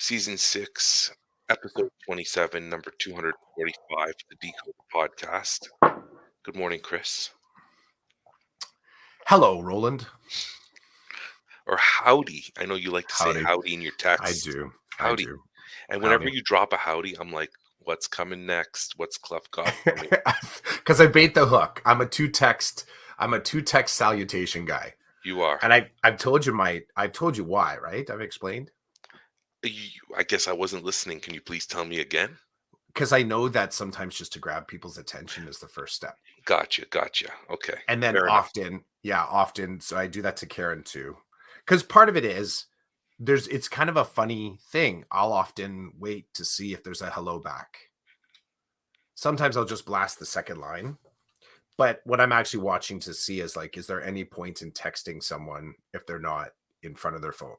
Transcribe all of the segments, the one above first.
Season 6, episode 27, number 245, the Decode Podcast. Good morning, Chris. Hello, Roland. Or howdy. I know you like to say Howdy. howdy in your I text. do. Howdy. I do. And whenever Howdy. you drop a howdy, I'm like, what's coming next? What's Clef got for me? Because I bait the hook. I'm a two text salutation guy. You are. And I've told you why, right? I've explained. I guess I wasn't listening. Can you please tell me again? Because I know that sometimes just to grab people's attention is the first step. Gotcha. Okay. And then Fair enough. often, so I do that to Karen too. Because part of it is it's kind of a funny thing. I'll often wait to see if there's a hello back. Sometimes I'll just blast the second line. But what I'm actually watching to see is is there any point in texting someone if they're not in front of their phone?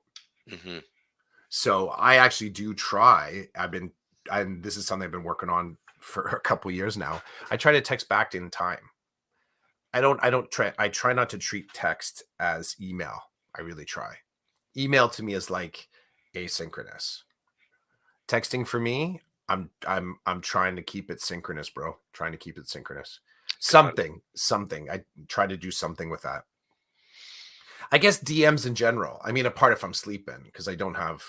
Mm-hmm. So I actually do try. And this is something I've been working on for a couple years now. I try to text back in time. I try not to treat text as email. I really try. Email to me is like asynchronous. Texting for me, I'm trying to keep it synchronous, bro. Trying to keep it synchronous. Something. I try to do something with that. I guess DMs in general. I mean, apart if I'm sleeping, because I don't have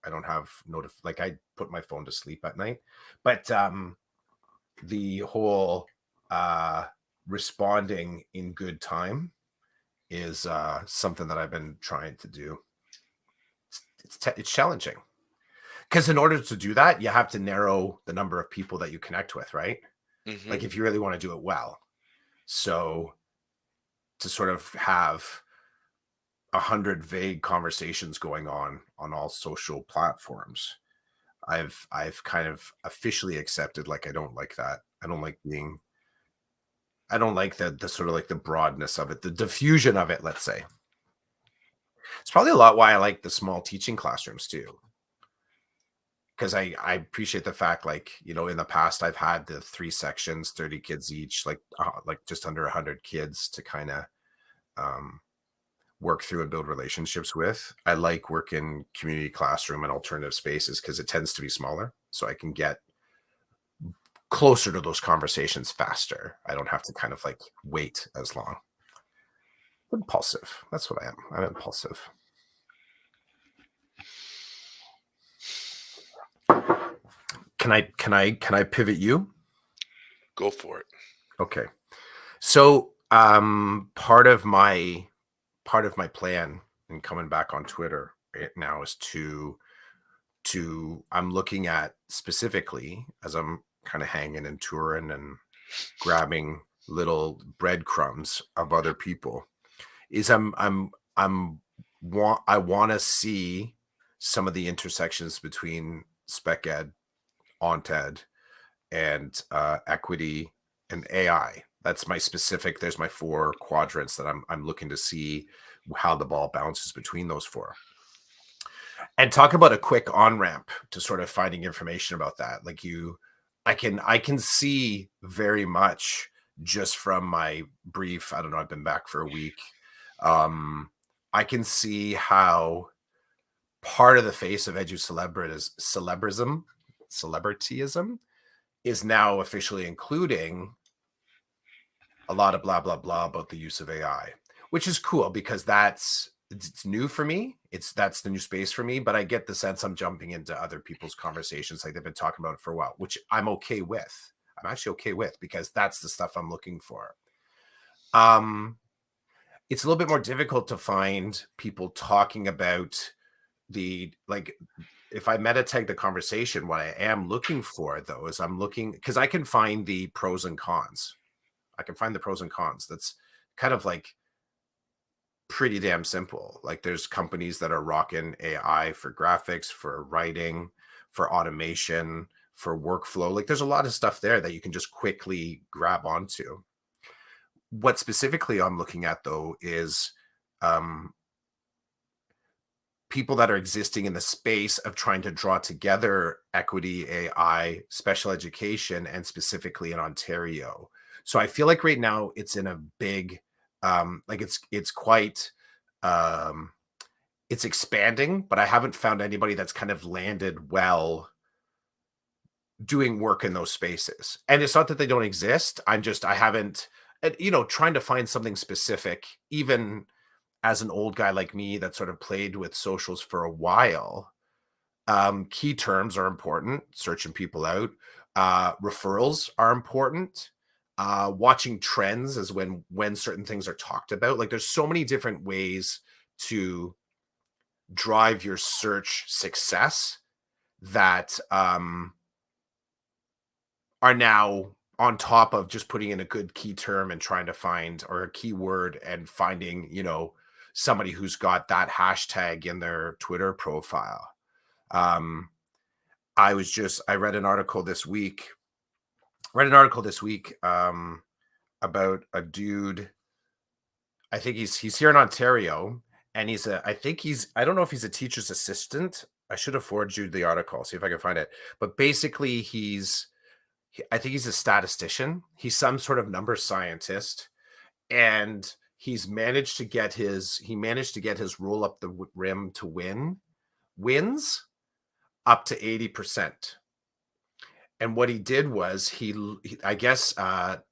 I put my phone to sleep at night. But the whole responding in good time is something that I've been trying to do. It's challenging. Because in order to do that, you have to narrow the number of people that you connect with, right? Mm-hmm. Like if you really want to do it well. So to sort of have 100 vague conversations going on all social platforms, I've kind of officially accepted I don't like that. I don't like the sort of the broadness of it, the diffusion of it, let's say. It's probably a lot why I like the small teaching classrooms too. Because I appreciate the fact, in the past, I've had the 3 sections, 30 kids each, like just under 100 kids to kind of work through and build relationships with. I like working community classroom and alternative spaces because it tends to be smaller. So I can get closer to those conversations faster. I don't have to kind of wait as long. Impulsive. That's what I am. I'm impulsive. Can I pivot you? Go for it. Okay. So part of my plan in coming back on Twitter right now is to I'm looking at specifically as I'm kind of hanging and touring and grabbing little breadcrumbs of other people is I want to see some of the intersections between spec ed, ont ed, and equity and AI. That's my specific. There's my 4 quadrants that I'm looking to see how the ball bounces between those 4. And talk about a quick on ramp to sort of finding information about that. I can see very much just from my brief. I don't know. I've been back for a week. I can see how part of the face of celebrityism is now officially including a lot of blah, blah, blah about the use of AI, which is cool because it's new for me. That's the new space for me, but I get the sense I'm jumping into other people's conversations. Like they've been talking about it for a while, which I'm okay with. I'm actually okay with because that's the stuff I'm looking for. It's a little bit more difficult to find people talking about if I meta tag the conversation, what I am looking for though is because I can find the pros and cons. That's kind of pretty damn simple. There's companies that are rocking AI for graphics, for writing, for automation, for workflow. There's a lot of stuff there that you can just quickly grab onto. What specifically I'm looking at though is people that are existing in the space of trying to draw together equity, AI, special education, and specifically in Ontario. So I feel like right now it's in a big, it's quite it's expanding, but I haven't found anybody that's kind of landed well doing work in those spaces. And it's not that they don't exist. I haven't, and, trying to find something specific, even as an old guy like me that sort of played with socials for a while. Key terms are important, searching people out. Referrals are important. Watching trends is when certain things are talked about. Like there's so many different ways to drive your search success that are now on top of just putting in a good key term and trying to find, or a keyword and finding, somebody who's got that hashtag in their Twitter profile. Um, I read an article this week about a dude. I think he's here in Ontario, and I don't know if he's a teacher's assistant. I should have forwarded you the article, see if I can find it. But basically, I think he's a statistician. He's some sort of number scientist, and he managed to get his roll up the rim to wins up to 80%. And what he did was I guess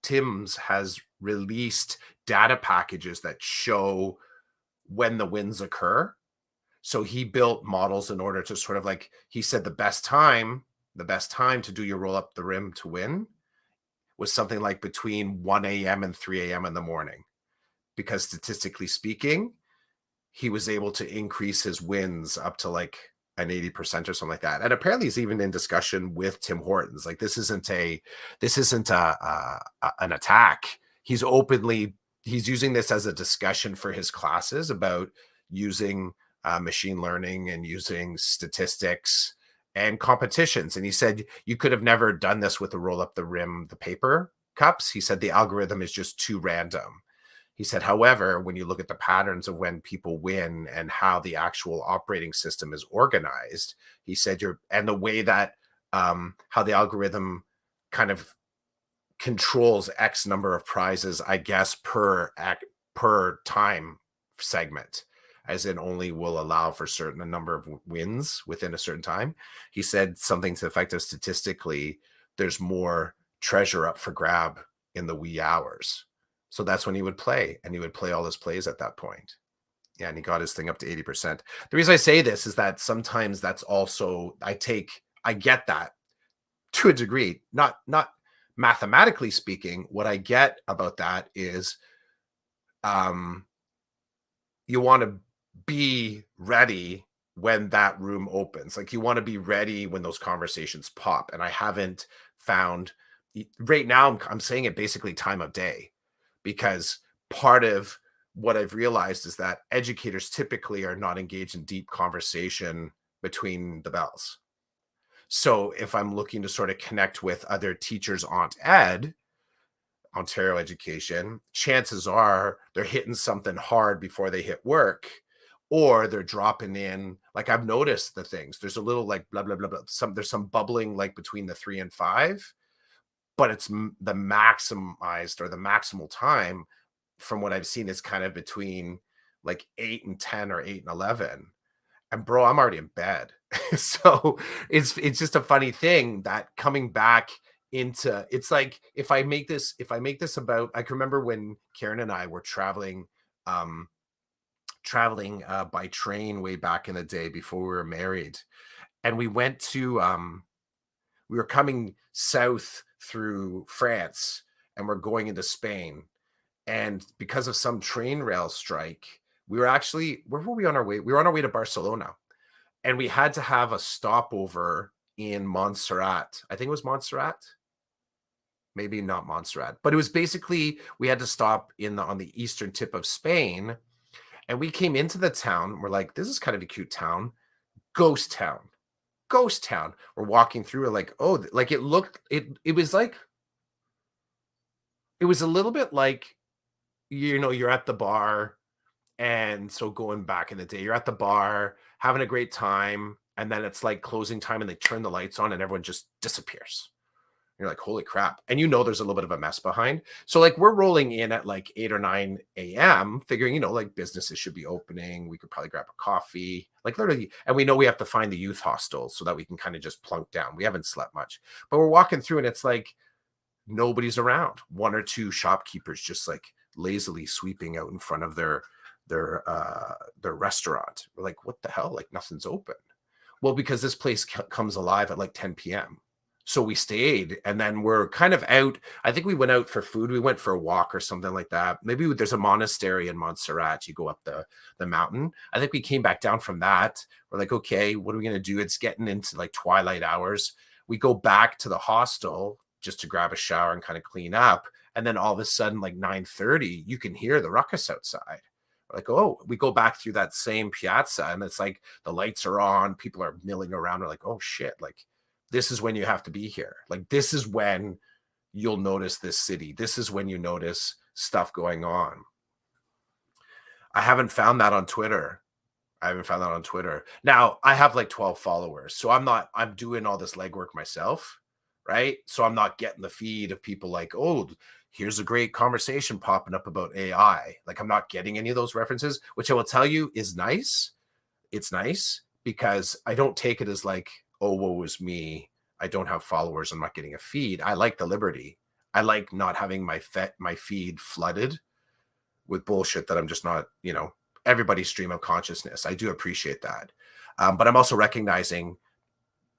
Tim's has released data packages that show when the wins occur. So he built models in order to sort of, like he said, the best time to do your roll up the rim to win was something like between 1 a.m. and 3 a.m. in the morning, because statistically speaking, he was able to increase his wins up to like an 80% or something like that. And apparently he's even in discussion with Tim Hortons. Like this isn't an attack. He's using this as a discussion for his classes about using machine learning and using statistics and competitions. And he said you could have never done this with the roll up the rim, the paper cups. He said the algorithm is just too random. He said, however, when you look at the patterns of when people win and how the actual operating system is organized, he said and the way that how the algorithm kind of controls X number of prizes, I guess, per time segment, as in only will allow for a number of wins within a certain time. He said something to the effect of, statistically, there's more treasure up for grab in the wee hours. So that's when he would play, and he would play all his plays at that point. Yeah, and he got his thing up to 80%. The reason I say this is that sometimes that's also, I get that to a degree, not mathematically speaking. What I get about that is um you want to be ready when that room opens. Like you want to be ready when those conversations pop. And I haven't found right now, I'm saying it basically time of day, because part of what I've realized is that educators typically are not engaged in deep conversation between the bells. So if I'm looking to sort of connect with other teachers on Ontario education, chances are they're hitting something hard before they hit work, or they're dropping in. Like I've noticed the things. There's a little like blah blah blah blah. There's some bubbling like between the 3 and 5, but it's the maximized, or the maximal time from what I've seen is kind of between like 8 and 10 or 8 and 11. And bro, I'm already in bed. So it's just a funny thing that coming back into, it's like if I make this about, I can remember when Karen and I were um traveling by train way back in the day before we were married, and we were coming south through France, and we're going into Spain. And because of some train rail strike, where were we on our way? We were on our way to Barcelona, and we had to have a stopover in Montserrat. I think it was Montserrat, maybe not Montserrat, but it was basically, we had to stop on the eastern tip of Spain. And we came into the town. We're like, this is kind of a cute town. Ghost town. Ghost town. We're walking through it like, oh, like it was a little bit like, you're at the bar. And so going back in the day, you're at the bar having a great time, and then it's like closing time and they turn the lights on and everyone just disappears. You're like, holy crap. And you know there's a little bit of a mess behind. So like we're rolling in at like 8 or 9 a.m., figuring, like businesses should be opening. We could probably grab a coffee, like literally, and we know we have to find the youth hostel so that we can kind of just plunk down. We haven't slept much. But we're walking through and it's like nobody's around. One or two shopkeepers just like lazily sweeping out in front of their restaurant. We're like, what the hell? Like nothing's open. Well, because this place comes alive at like 10 p.m. So we stayed and then we're kind of out. I think we went out for food. We went for a walk or something like that. Maybe there's a monastery in Montserrat. You go up the mountain. I think we came back down from that. We're like, okay, what are we going to do? It's getting into like twilight hours. We go back to the hostel just to grab a shower and kind of clean up. And then all of a sudden, like 9:30, you can hear the ruckus outside. Like, oh, we go back through that same piazza and it's like the lights are on, people are milling around. We're like, oh shit, like this is when you have to be here. Like this is when you'll notice this city. This is when you notice stuff going on. I haven't found that on Twitter. Now I have like 12 followers. So I'm doing all this legwork myself, right? So I'm not getting the feed of people like, oh, here's a great conversation popping up about AI. Like I'm not getting any of those references, which I will tell you is nice. It's nice because I don't take it as like, oh, woe is me. I don't have followers. I'm not getting a feed. I like the liberty. I like not having my feed flooded with bullshit that I'm just not, everybody's stream of consciousness. I do appreciate that. But I'm also recognizing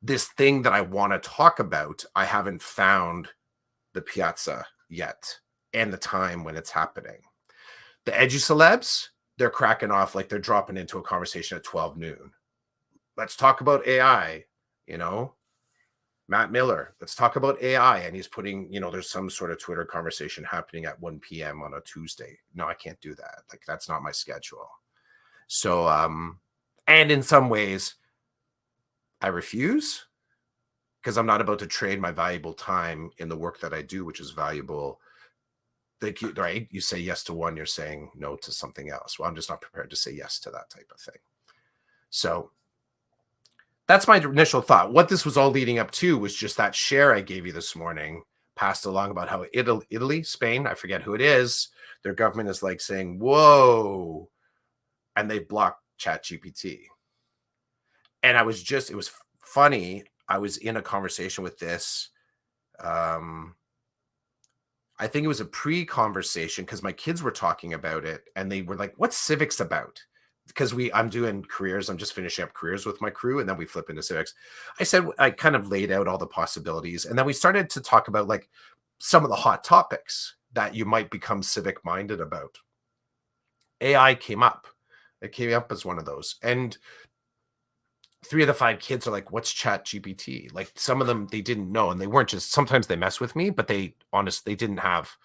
this thing that I want to talk about. I haven't found the piazza yet and the time when it's happening. The edgy celebs, they're cracking off like they're dropping into a conversation at 12 noon. Let's talk about AI, Matt Miller, let's talk about AI. And he's putting, there's some sort of Twitter conversation happening at 1 p.m. on a Tuesday. No, I can't do that. Like, that's not my schedule. So, and in some ways, I refuse because I'm not about to trade my valuable time in the work that I do, which is valuable. Right? You say yes to one, you're saying no to something else. Well, I'm just not prepared to say yes to that type of thing. So that's my initial thought. What this was all leading up to was just that share I gave you this morning, passed along about how Italy, Spain, I forget who it is, their government is like saying, whoa, and they blocked ChatGPT. And it was funny. I was in a conversation with this. I think it was a pre-conversation because my kids were talking about it and they were like, what's civics about? Because I'm doing careers. I'm just finishing up careers with my crew. And then we flip into civics. I kind of laid out all the possibilities. And then we started to talk about like some of the hot topics that you might become civic minded about. AI came up. It came up as one of those. And 3 of the 5 kids are like, what's Chat GPT? Like some of them, they didn't know. And they weren't just, sometimes they mess with me, but they didn't have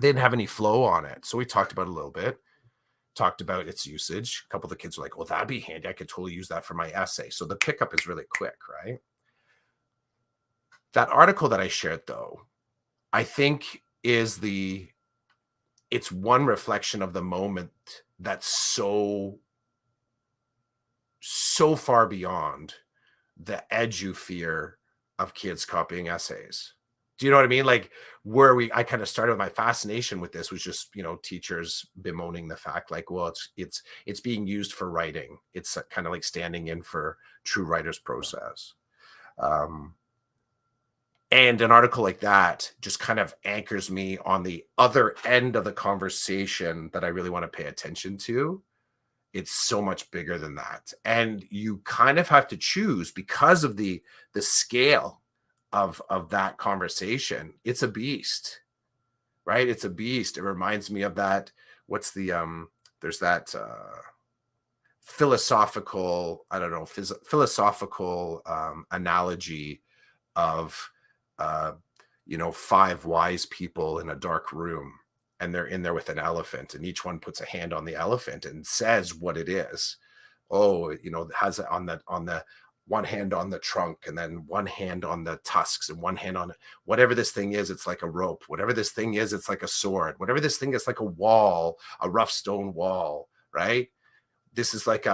any flow on it. So we talked about it a little bit, talked about its usage. A couple of the kids were like, well, that'd be handy. I could totally use that for my essay. So the pickup is really quick, right? That article that I shared though, I think it's one reflection of the moment that's so far beyond the edu fear of kids copying essays. Do you know what I mean? Like I kind of started my fascination with this was just, teachers bemoaning the fact like, well, it's being used for writing. It's kind of like standing in for true writer's process. And an article like that just kind of anchors me on the other end of the conversation that I really want to pay attention to. It's so much bigger than that. And you kind of have to choose because of the scale of that conversation. It's a beast, right? It's a beast. It reminds me of that. What's there's that philosophical, I don't know, philosophical analogy of 5 wise people in a dark room. And they're in there with an elephant and each one puts a hand on the elephant and says what it is. Oh, has it on the one hand on the trunk and then one hand on the tusks and one hand on whatever this thing is. It's like a rope. Whatever this thing is, it's like a sword. Whatever this thing is, like a wall, a rough stone wall, right? This is like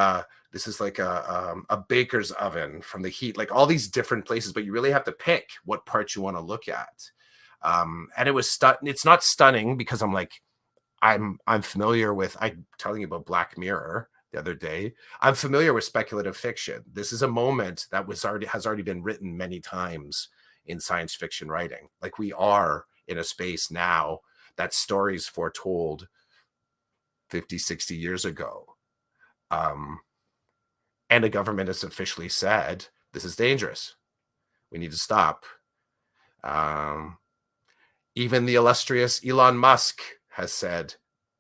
This is like a baker's oven from the heat, like all these different places, but you really have to pick what parts you want to look at. And it's not stunning because I'm familiar with, I'm telling you about Black Mirror the other day. I'm familiar with speculative fiction. This is a moment that has already been written many times in science fiction writing. Like, we are in a space now that stories foretold 50, 60 years ago. Um, and the government has officially said this is dangerous. We need to stop. Um, Even the illustrious Elon Musk has said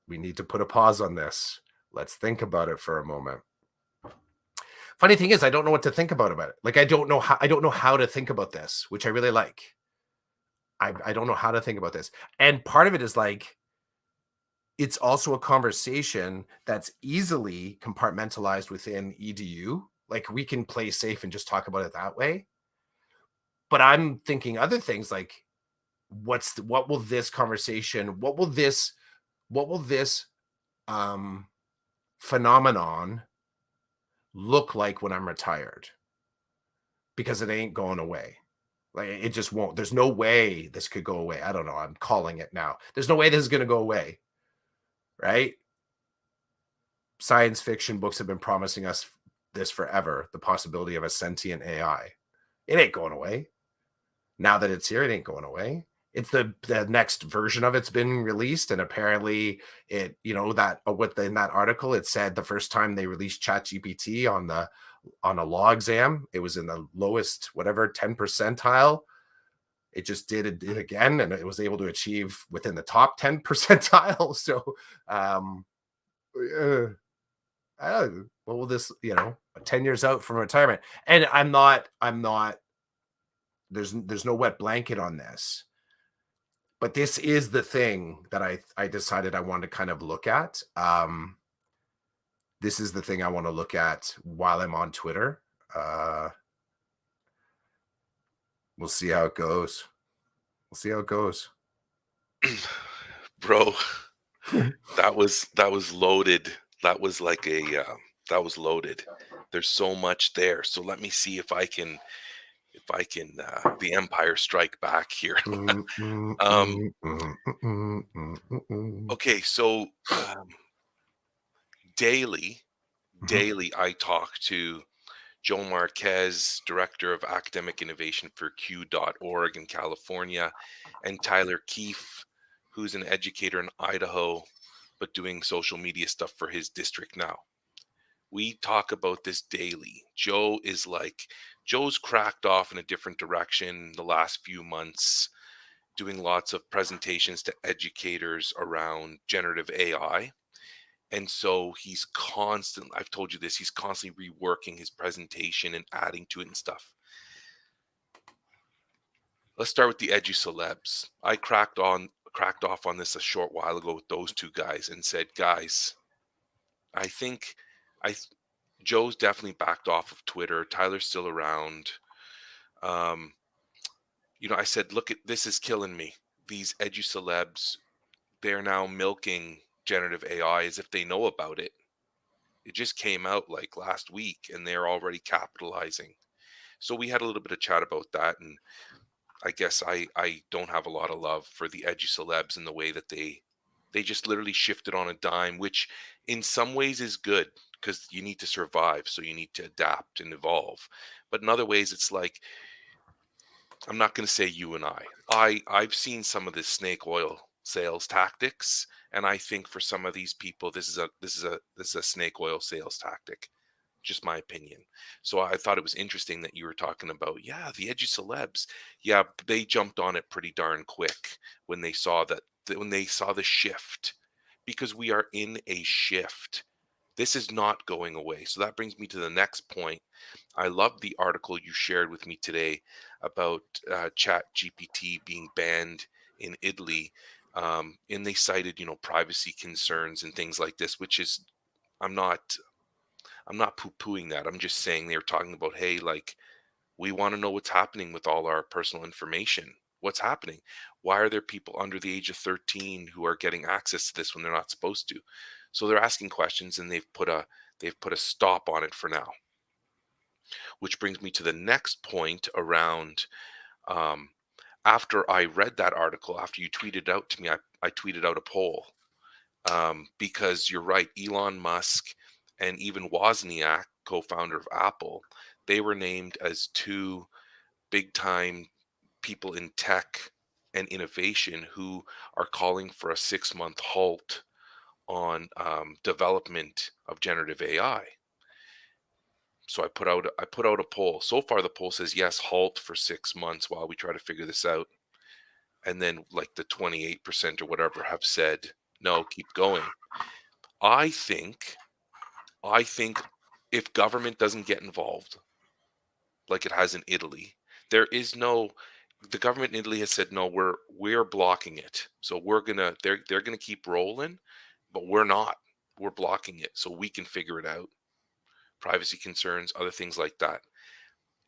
we need to put a pause on this. Let's think about it for a moment. Funny thing is, I don't know what to think about it. Like, I don't know how to think about this, which I really like. I don't know how to think about this. And part of it is like, it's also a conversation that's easily compartmentalized within EDU. Like, we can play safe and just talk about it that way. But I'm thinking other things like, what will this conversation, what will this um phenomenon look like when I'm retired? Because it ain't going away. Like, it just won't. There's no way this could go away. I don't know. I'm calling it now. There's no way this is going to go away, right? Science fiction books have been promising us this forever, the possibility of a sentient AI. It ain't going away. Now that it's here, it ain't going away. It's the next version of it's been released, and apparently it, that in that article it said the first time they released ChatGPT on a law exam, it was in the lowest, whatever, 10 percentile. It just did it again, and it was able to achieve within the top 10 percentile. So, uh, what will this, 10 years out from retirement? And I'm not, there's no wet blanket on this, but this is the thing that I decided I wanted to kind of look at. This is the thing I want to look at while I'm on Twitter. We'll see how it goes. We'll see how it goes. Bro, that was loaded. That was like that was loaded. There's so much there. So let me see if I can the Empire Strike Back here. Um, okay, so um, daily, daily I talk to Joe Marquez, Director of Academic Innovation for Q.org in California, and Tyler Keefe, who's an educator in Idaho, but doing social media stuff for his district now. We talk about this daily. Joe's cracked off in a different direction the last few months, doing lots of presentations to educators around generative AI. And so I've told you this, he's constantly reworking his presentation and adding to it and stuff. Let's start with the edgy celebs. I cracked off on this a short while ago with those two guys and said, guys, I think I Joe's definitely backed off of Twitter. Tyler's still around. Um, I said, look, this is killing me. These edgy celebs, they're now milking generative AI as if they know about it. It just came out like last week and they're already capitalizing. So we had a little bit of chat about that. And I guess I don't have a lot of love for the edgy celebs in the way that they just literally shifted on a dime, which in some ways is good because you need to survive. So you need to adapt and evolve. But in other ways, it's like, I'm not going to say you and I've seen some of this snake oil sales tactics, and I think for some of these people, this is a snake oil sales tactic. Just my opinion. So I thought it was interesting that you were talking about, yeah, the edgy celebs. Yeah, they jumped on it pretty darn quick when they saw when they saw the shift, because we are in a shift. This is not going away. So that brings me to the next point. I love the article you shared with me today about Chat GPT being banned in Italy. And they cited, privacy concerns and things like this, which is, I'm not, I'm not poo-pooing that. I'm just saying they're talking about, hey, like, we want to know what's happening with all our personal information. What's happening? Why are there people under the age of 13 who are getting access to this when they're not supposed to? So they're asking questions, and They've put a stop on it for now. Which brings me to the next point around, um, after I read that article, after you tweeted out to me, I tweeted out a poll, because you're right, Elon Musk and even Wozniak, co-founder of Apple, they were named as two big time people in tech and innovation who are calling for a 6-month halt on development of generative AI. So I put out a poll. So far, the poll says yes, halt for 6 months while we try to figure this out. And then like the 28% or whatever have said no, keep going. I think I think if government doesn't get involved, like it has in Italy, there is no the government in Italy has said no, we're blocking it. So they're gonna keep rolling, but we're not. We're blocking it so we can figure it out. Privacy concerns, other things like that.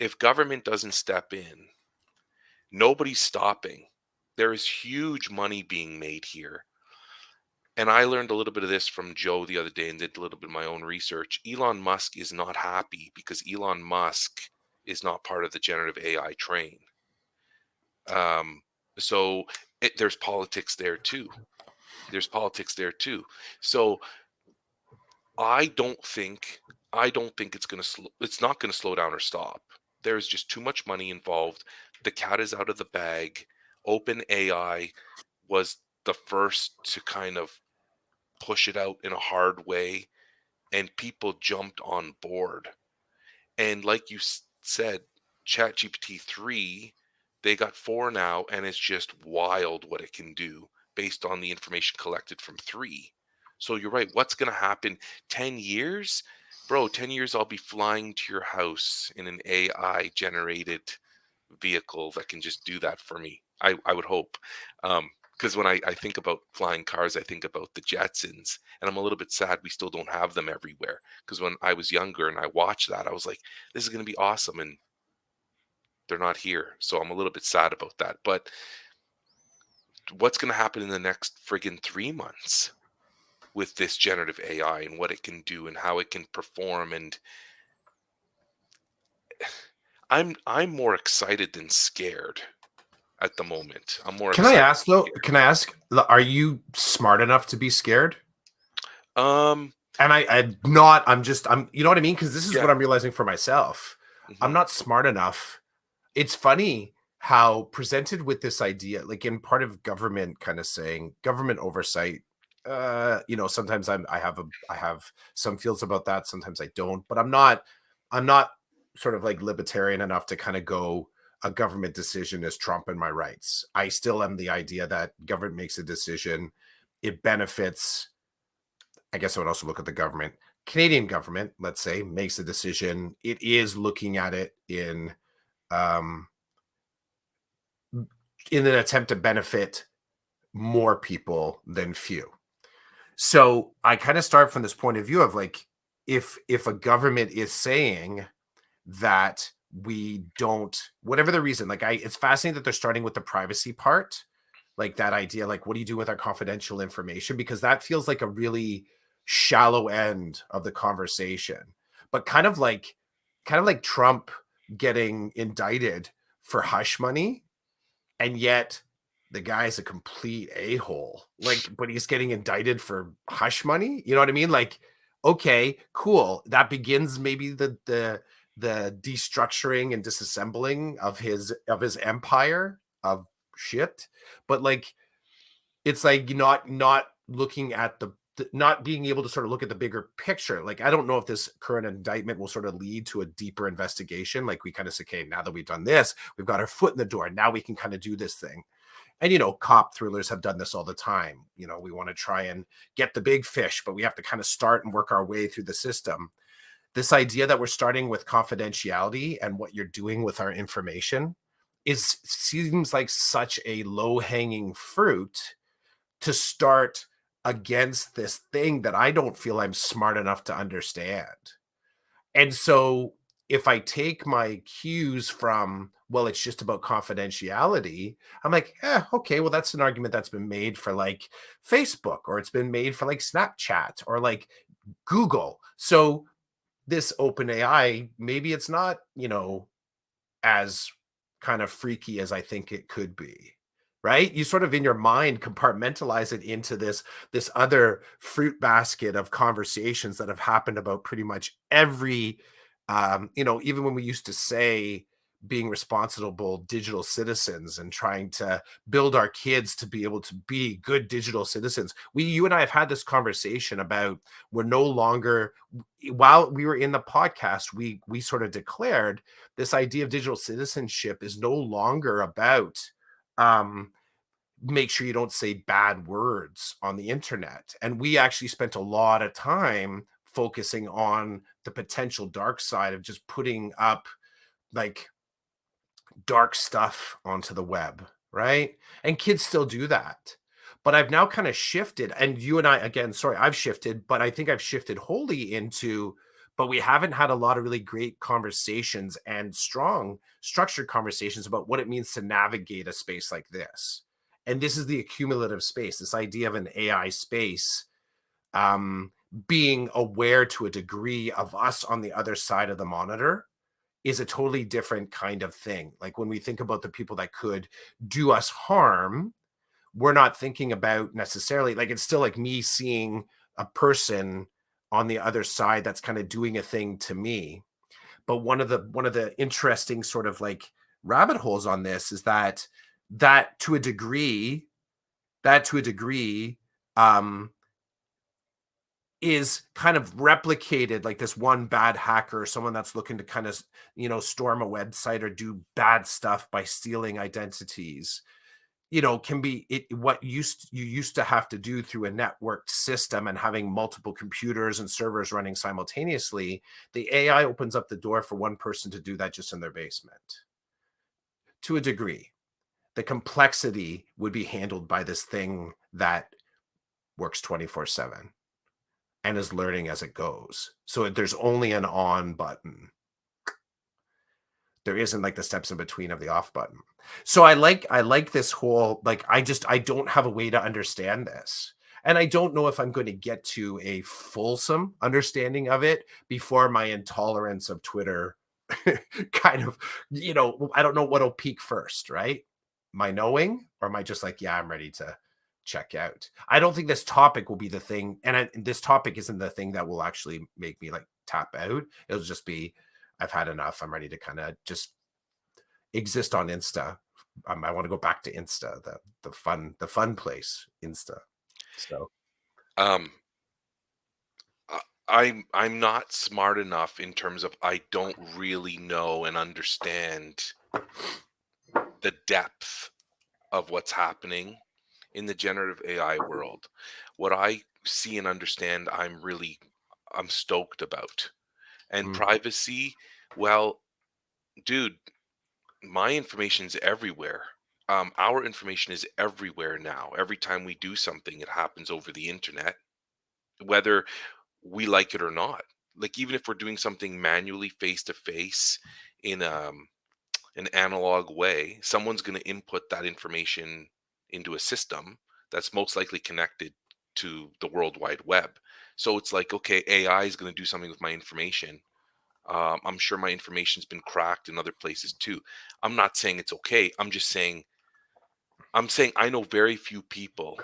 If government doesn't step in, nobody's stopping. There is huge money being made here. And I learned a little bit of this from Joe the other day and did a little bit of my own research. Elon Musk is not happy because Elon Musk is not part of the generative AI train. Um, so there's politics there too. There's politics there too. So I don't think I don't think it's not going to slow down or stop. There's just too much money involved. The cat is out of the bag. Open AI was the first to kind of push it out in a hard way, and people jumped on board. And like you said, ChatGPT 3, they got 4 now, and it's just wild what it can do based on the information collected from 3. So you're right. What's going to happen 10 years? Bro, 10 years I'll be flying to your house in an AI generated vehicle that can just do that for me. I would hope. Because when I think about flying cars, I think about the Jetsons, and I'm a little bit sad we still don't have them everywhere. Because when I was younger and I watched that, I was like, this is going to be awesome. And they're not here. So I'm a little bit sad about that. But what's going to happen in the next friggin' 3 months with this generative AI and what it can do and how it can perform? And I'm more excited than scared at the moment. I'm more Can I excited ask than though? Can I ask? Are you smart enough to be scared? scared. And I'm not. I'm. You know what I mean? Because this is what Yeah. I'm realizing for myself. I'm Hmm. not smart enough. It's funny how presented with this idea, like in part of government, kind of saying government oversight. Sometimes I have some feels about that. Sometimes I don't. But I'm not. I'm not sort of like libertarian enough to kind of go, a government decision is trumping my rights. I still am the idea that government makes a decision, it benefits. I guess I would also look at the government. Canadian government, let's say, makes a decision. It is looking at it um, in an attempt to benefit more people than few. So I kind of start from this point of view of like, if a government is saying that we don't, whatever the reason, like it's fascinating that they're starting with the privacy part, like that idea, like what do you do with our confidential information, because that feels like a really shallow end of the conversation. But kind of like Trump getting indicted for hush money, and yet the guy's a complete a-hole, like, but he's getting indicted for hush money, you know what I mean? Like, okay, cool, that begins maybe the destructuring and disassembling of his empire of shit. But like, it's like not looking at not being able to sort of look at the bigger picture. Like, I don't know if this current indictment will sort of lead to a deeper investigation. Like, we kind of say, okay, now that we've done this, we've got our foot in the door. Now we can kind of do this thing. And cop thrillers have done this all the time. We want to try and get the big fish, but we have to kind of start and work our way through the system. This idea that we're starting with confidentiality and what you're doing with our information seems like such a low-hanging fruit to start against this thing that I don't feel I'm smart enough to understand. And so if I take my cues from, well, it's just about confidentiality, I'm like, okay, well, that's an argument that's been made for like Facebook, or it's been made for like Snapchat, or like Google. So this open AI, maybe it's not, as kind of freaky as I think it could be. Right? You sort of in your mind compartmentalize it into this other fruit basket of conversations that have happened about pretty much every even when we used to say being responsible digital citizens and trying to build our kids to be able to be good digital citizens. You and I have had this conversation about we're no longer while we were in the podcast, we sort of declared this idea of digital citizenship is no longer about um make sure you don't say bad words on the internet. And we actually spent a lot of time focusing on the potential dark side of just putting up like dark stuff onto the web, right? And kids still do that. But I've now kind of shifted, and you and I, again, sorry, I've shifted, but I think I've shifted wholly into, but we haven't had a lot of really great conversations and strong structured conversations about what it means to navigate a space like this. And this is the accumulative space, this idea of an AI space, um, being aware to a degree of us on the other side of the monitor is a totally different kind of thing. Like when we think about the people that could do us harm, we're not thinking about necessarily like it's still like me seeing a person on the other side that's kind of doing a thing to me. But one of the interesting sort of like rabbit holes on this is that to a degree, that to a degree, um, is kind of replicated like this one bad hacker, someone that's looking to kind of, storm a website or do bad stuff by stealing identities, can be what you used to have to do through a networked system and having multiple computers and servers running simultaneously. The AI opens up the door for one person to do that just in their basement. To a degree, the complexity would be handled by this thing that works 24/7 and is learning as it goes. So there's only an on button. There isn't like the steps in between of the off button. So I like this whole like I don't have a way to understand this. And I don't know if I'm going to get to a fulsome understanding of it before my intolerance of Twitter kind of, I don't know what'll peak first, right? My knowing, or am I just like, yeah, I'm ready to check out? I don't think this topic will be the thing. And this topic isn't the thing that will actually make me like tap out. It'll just be, I've had enough. I'm ready to kind of just exist on Insta. I want to go back to Insta, the fun place, Insta. So, Um, I'm not smart enough in terms of I don't really know and understand the depth of what's happening in the generative AI world. What I see and understand, I'm stoked about. And mm, privacy, well, dude, my information's everywhere. Our information is everywhere now. Every time we do something, it happens over the internet, whether we like it or not. Like even if we're doing something manually face to face in an analog way, someone's going to input that information into a system that's most likely connected to the World Wide Web. So it's like, okay, AI is going to do something with my information. I'm sure my information's been cracked in other places too. I'm not saying it's okay. I'm saying I know very few people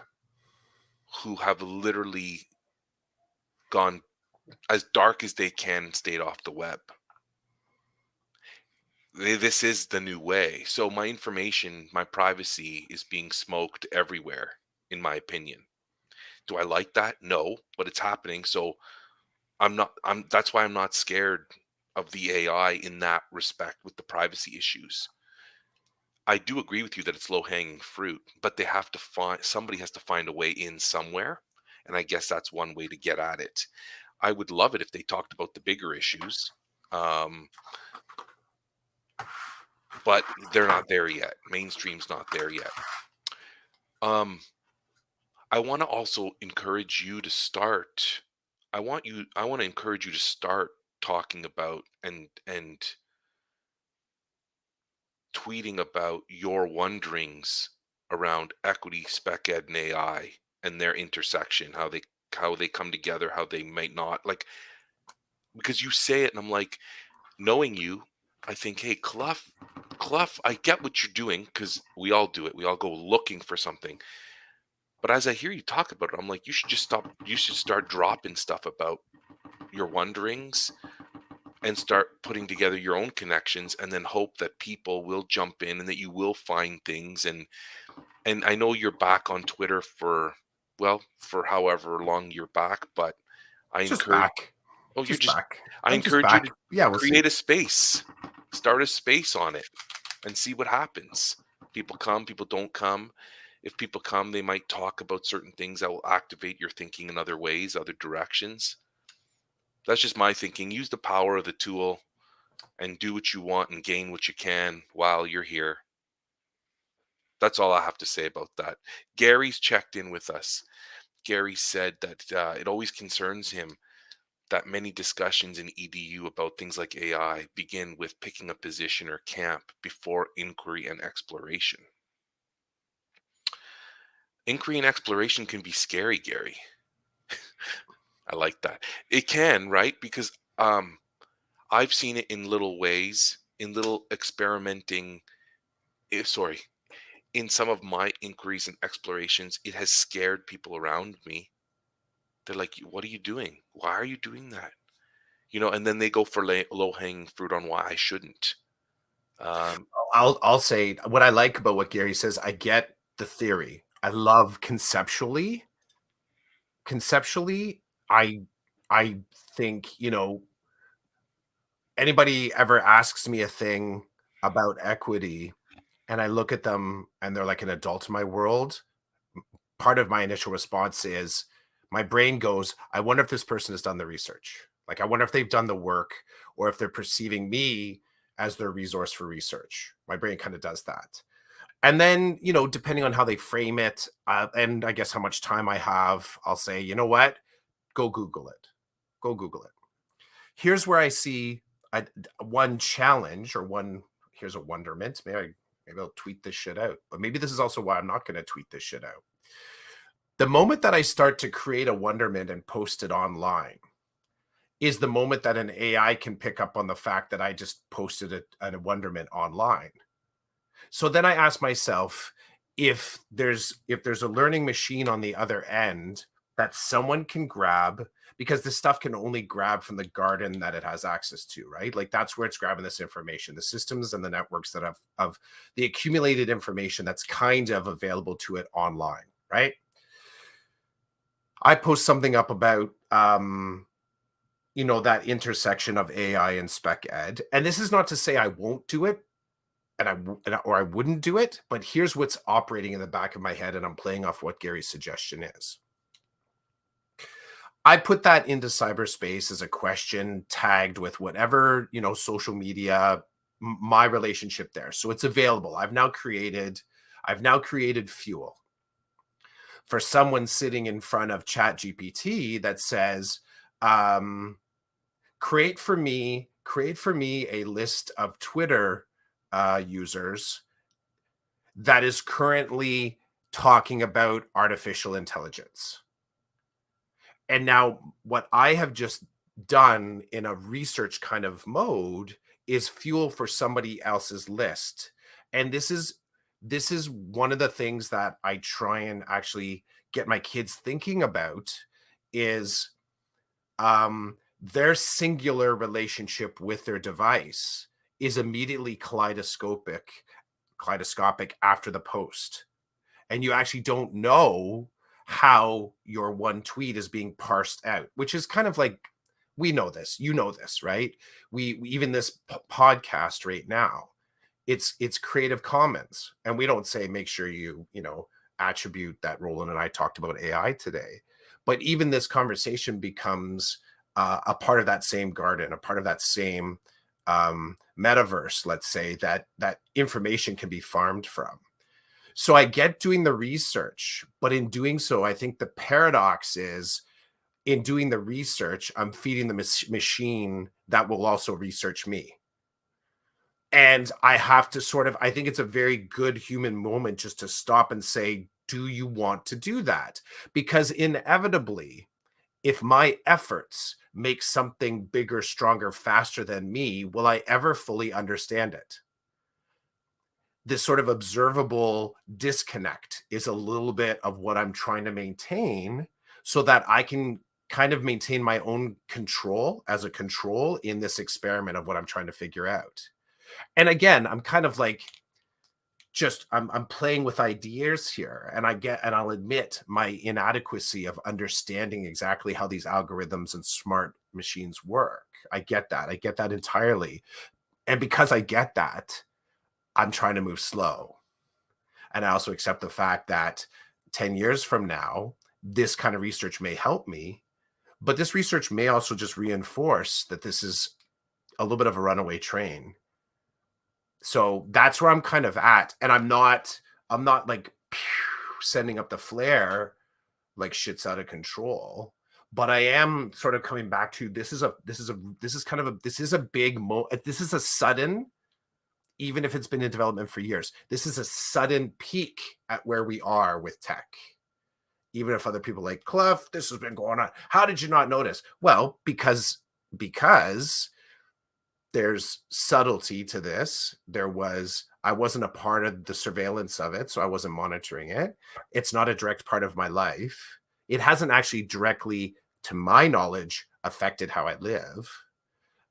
who have literally gone as dark as they can and stayed off the web. This is the new way. So my information, my privacy is being smoked everywhere, in my opinion. Do I like that? No, but it's happening. So that's why I'm not scared of the AI in that respect with the privacy issues. I do agree with you that it's low hanging fruit, but somebody has to find a way in somewhere. And I guess that's one way to get at it. I would love it if they talked about the bigger issues. Um, but they're not there yet. Mainstream's not there yet. Um, I want to also encourage you to start. I want to encourage you to start talking about and tweeting about your wonderings around equity, spec ed, and AI and their intersection, how they how they come together, how they might not. Like, because you say it and I'm like, knowing you, I think, hey, Clough, I get what you're doing because we all do it. We all go looking for something. But as I hear you talk about it, I'm like, you should just stop. You should start dropping stuff about your wonderings and start putting together your own connections and then hope that people will jump in and that you will find things. And I know you're back on Twitter for, well, for however long you're back, but I Just encourage, back. oh, you're Just just, back. I I'm just encourage you back. to Yeah, we'll see. create a space, start a space on it and see what happens. People come, people don't come. If people come, they might talk about certain things that will activate your thinking in other ways, other directions. That's just my thinking. Use the power of the tool and do what you want and gain what you can while you're here. That's all I have to say about that. Gary's checked in with us. Gary said that it always concerns him that many discussions in EDU about things like AI begin with picking a position or camp before inquiry and exploration. Inquiry and exploration can be scary, Gary. I like that. It can, right? Because um, I've seen it in little ways, in little experimenting. Sorry, in some of my inquiries and explorations, it has scared people around me. They're like, "What are you doing? Why are you doing that?" And then they go for low hanging fruit on why I shouldn't. Um, I'll say what I like about what Gary says. I get the theory. I love conceptually. Conceptually, I I think, anybody ever asks me a thing about equity and I look at them and they're like an adult in my world, part of my initial response is my brain goes, I wonder if this person has done the research. Like, I wonder if they've done the work or if they're perceiving me as their resource for research. My brain kind of does that. And then, depending on how they frame it, and I guess how much time I have, I'll say, you know what? Go Google it. Go Google it. Here's where I see one challenge or one, here's a wonderment. Maybe I'll tweet this shit out. But maybe this is also why I'm not going to tweet this shit out. The moment that I start to create a wonderment and post it online is the moment that an AI can pick up on the fact that I just posted a wonderment online. So then I ask myself, if there's a learning machine on the other end that someone can grab, because this stuff can only grab from the garden that it has access to, right? Like, that's where it's grabbing this information, the systems and the networks that have of the accumulated information that's kind of available to it online, right? I post something up about that intersection of AI and spec ed. And this is not to say I won't do it or I wouldn't do it, but here's what's operating in the back of my head, and I'm playing off what Gary's suggestion is. I put that into cyberspace as a question tagged with whatever, social media, my relationship there. So it's available. I've now created fuel for someone sitting in front of Chat GPT that says, um, create for me a list of Twitter users that is currently talking about artificial intelligence. And now what I have just done in a research kind of mode is fuel for somebody else's list. And this is one of the things that I try and actually get my kids thinking about is their singular relationship with their device is immediately kaleidoscopic after the post, and you actually don't know how your one tweet is being parsed out, which is kind of like, we know this, right? We even this podcast right now, it's Creative Commons, and we don't say make sure you attribute that. Roland and I talked about AI today, but even this conversation becomes a part of that same garden, a part of that same metaverse, let's say, that information can be farmed from. So I get doing the research, but in doing so, I think the paradox is, in doing the research, I'm feeding the machine that will also research me. And I have to I think it's a very good human moment just to stop and say, do you want to do that? Because inevitably, if my efforts make something bigger, stronger, faster than me, will I ever fully understand it? This sort of observable disconnect is a little bit of what I'm trying to maintain so that I can kind of maintain my own control as a control in this experiment of what I'm trying to figure out. And again, I'm kind of like just I'm playing with ideas here, and I'll admit my inadequacy of understanding exactly how these algorithms and smart machines work. I get that. I get that entirely. And because I get that, I'm trying to move slow. And I also accept the fact that 10 years from now, this kind of research may help me, but this research may also just reinforce that this is a little bit of a runaway train. So that's where I'm kind of at. And I'm not like sending up the flare like shit's out of control. But I am sort of coming back to this is a big this is a sudden, even if it's been in development for years, this is a sudden peak at where we are with tech. Even if other people like Clough, this has been going on. How did you not notice? Well, because there's subtlety to this. I wasn't a part of the surveillance of it, so I wasn't monitoring it. It's not a direct part of my life. It hasn't actually directly, to my knowledge, affected how I live.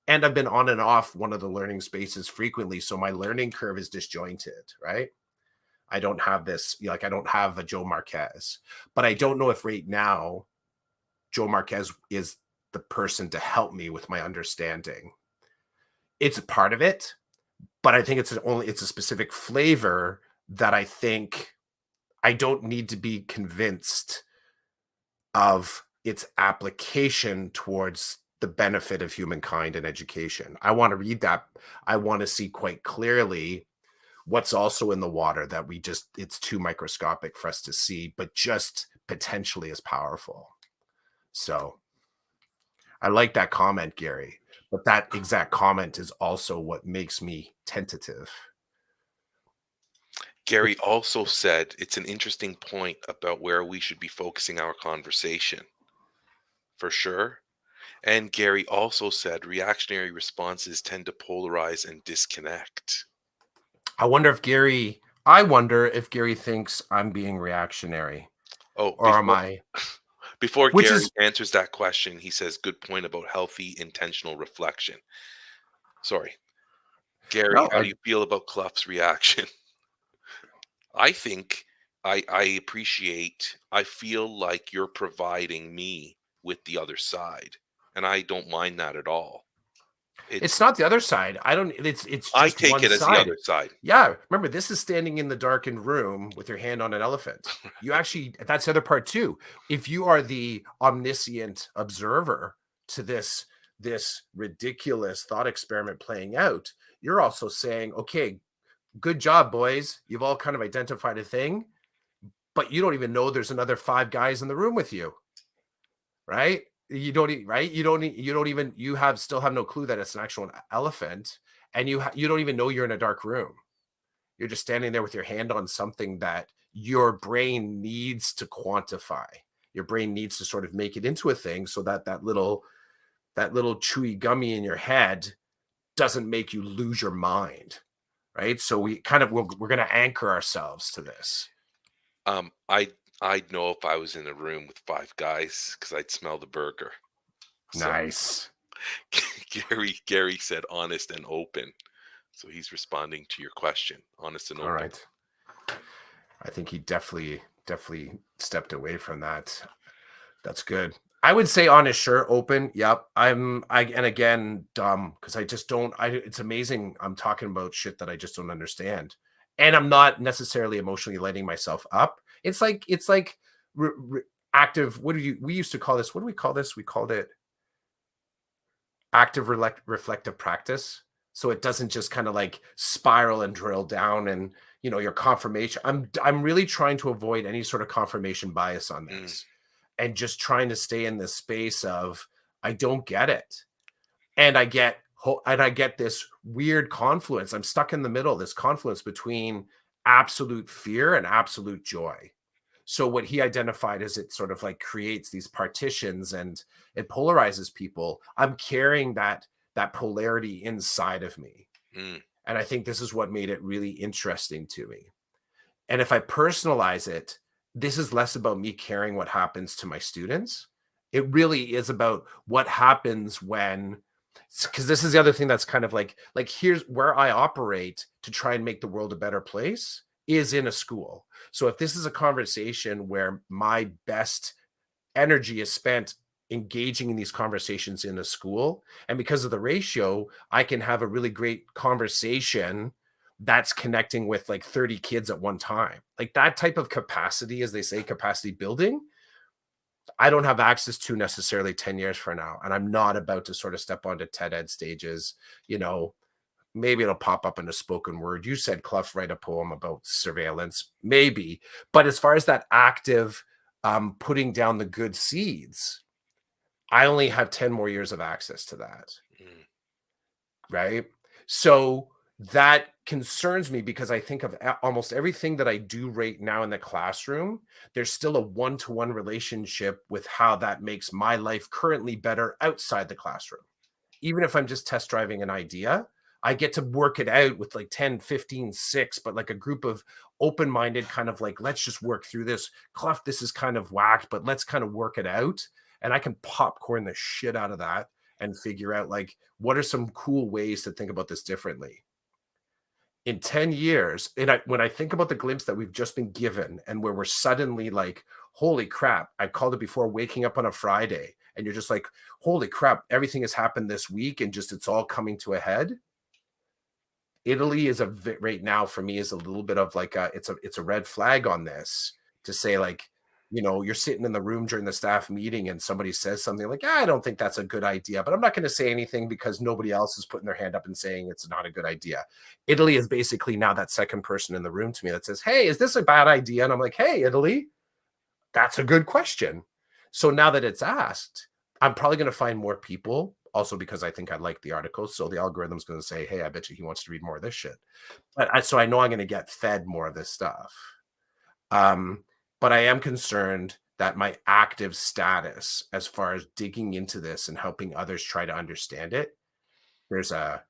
And I've been on and off one of the learning spaces frequently, so my learning curve is disjointed, right? I don't have this, like, I don't have a Joe Marquez, but I don't know if right now Joe Marquez is the person to help me with my understanding. It's a part of it, but I think it's a specific flavor that I think I don't need to be convinced of its application towards the benefit of humankind and education. I want to read that. I want to see quite clearly what's also in the water that it's too microscopic for us to see, but just potentially as powerful. So I like that comment, Gary, but that exact comment is also what makes me tentative. Gary also said it's an interesting point about where we should be focusing our conversation, for sure. And Gary also said reactionary responses tend to polarize and disconnect. I wonder if Gary thinks I'm being reactionary, Oh, or am I? before Which Gary is answers that question, he says, good point about healthy, intentional reflection. Sorry. Gary, no, how do you feel about Clough's reaction? I think I feel like you're providing me with the other side. And I don't mind that at all. it's It's not the other side. I don't. It's I just take one it as the side. other side. Yeah, remember, this is standing in the darkened room with your hand on an elephant. You actually, that's the other part too. If you are the omniscient observer to this ridiculous thought experiment playing out, you're also saying, okay, good job, boys. You've all kind of identified a thing, but you don't even know there's another 5 guys in the room with you, right? Right? Still have no clue that it's an actual elephant, and you don't even know you're in a dark room. You're just standing there with your hand on something that your brain needs to quantify. Your brain needs to sort of make it into a thing so that that little chewy gummy in your head doesn't make you lose your mind, right? So we're going to anchor ourselves to this. I'd know if I was in a room with 5 guys because I'd smell the burger. So Nice. Gary said honest and open. So he's responding to your question, honest and All open. right. I think he definitely stepped away from that. That's good. I would say honest, sure, open. Yep. And again, dumb, because I just don't. It's amazing. I'm talking about shit that I just don't understand, and I'm not necessarily emotionally lighting myself up. It's like active. We used to call this? What do we call this? We called it active reflective practice. So it doesn't just kind of like spiral and drill down, and your confirmation. I'm really trying to avoid any sort of confirmation bias on this. And just trying to stay in this space of I don't get it, and I get this weird confluence. I'm stuck in the middle, this confluence between absolute fear and absolute joy. So what he identified is it sort of like creates these partitions and it polarizes people. I'm carrying that polarity inside of me. Mm, And I think this is what made it really interesting to me. And if I personalize it, this is less about me caring what happens to my students. It really is about what happens when, because this is the other thing that's kind of like here's where I operate to try and make the world a better place is in a school. So if this is a conversation where my best energy is spent engaging in these conversations in a school, and because of the ratio, I can have a really great conversation that's connecting with like 30 kids at one time. Like that type of capacity, as they say, capacity building, I don't have access to necessarily 10 years from now. And I'm not about to sort of step onto TED Ed stages. You know, maybe it'll pop up in a spoken word. You said, Clough, write a poem about surveillance. Maybe. But as far as that active putting down the good seeds, I only have 10 more years of access to that. mm, Right. So that concerns me because I think of almost everything that I do right now in the classroom. There's still a one-to-one relationship with how that makes my life currently better outside the classroom. Even if I'm just test driving an idea, I get to work it out with like 10, 15, 6, but like a group of open-minded kind of like, let's just work through this. Clef, this is kind of whacked, but let's kind of work it out. And I can popcorn the shit out of that and figure out like what are some cool ways to think about this differently. In 10 years, and when I think about the glimpse that we've just been given and where we're suddenly like, holy crap, I called it before, waking up on a Friday, and you're just like, holy crap, everything has happened this week and just it's all coming to a head. Italy is right now for me is a little bit of like it's a red flag on this to say like, you know, you're sitting in the room during the staff meeting and somebody says something like, I don't think that's a good idea, but I'm not going to say anything because nobody else is putting their hand up and saying it's not a good idea. Italy is basically now that second person in the room to me that says, hey, is this a bad idea? And I'm like, hey, Italy, that's a good question. So now that it's asked, I'm probably going to find more people also because I think I like the article. So the algorithm's going to say, hey, I bet you he wants to read more of this shit. So I know I'm going to get fed more of this stuff. Um, but I am concerned that my active status, as far as digging into this and helping others try to understand it, there's a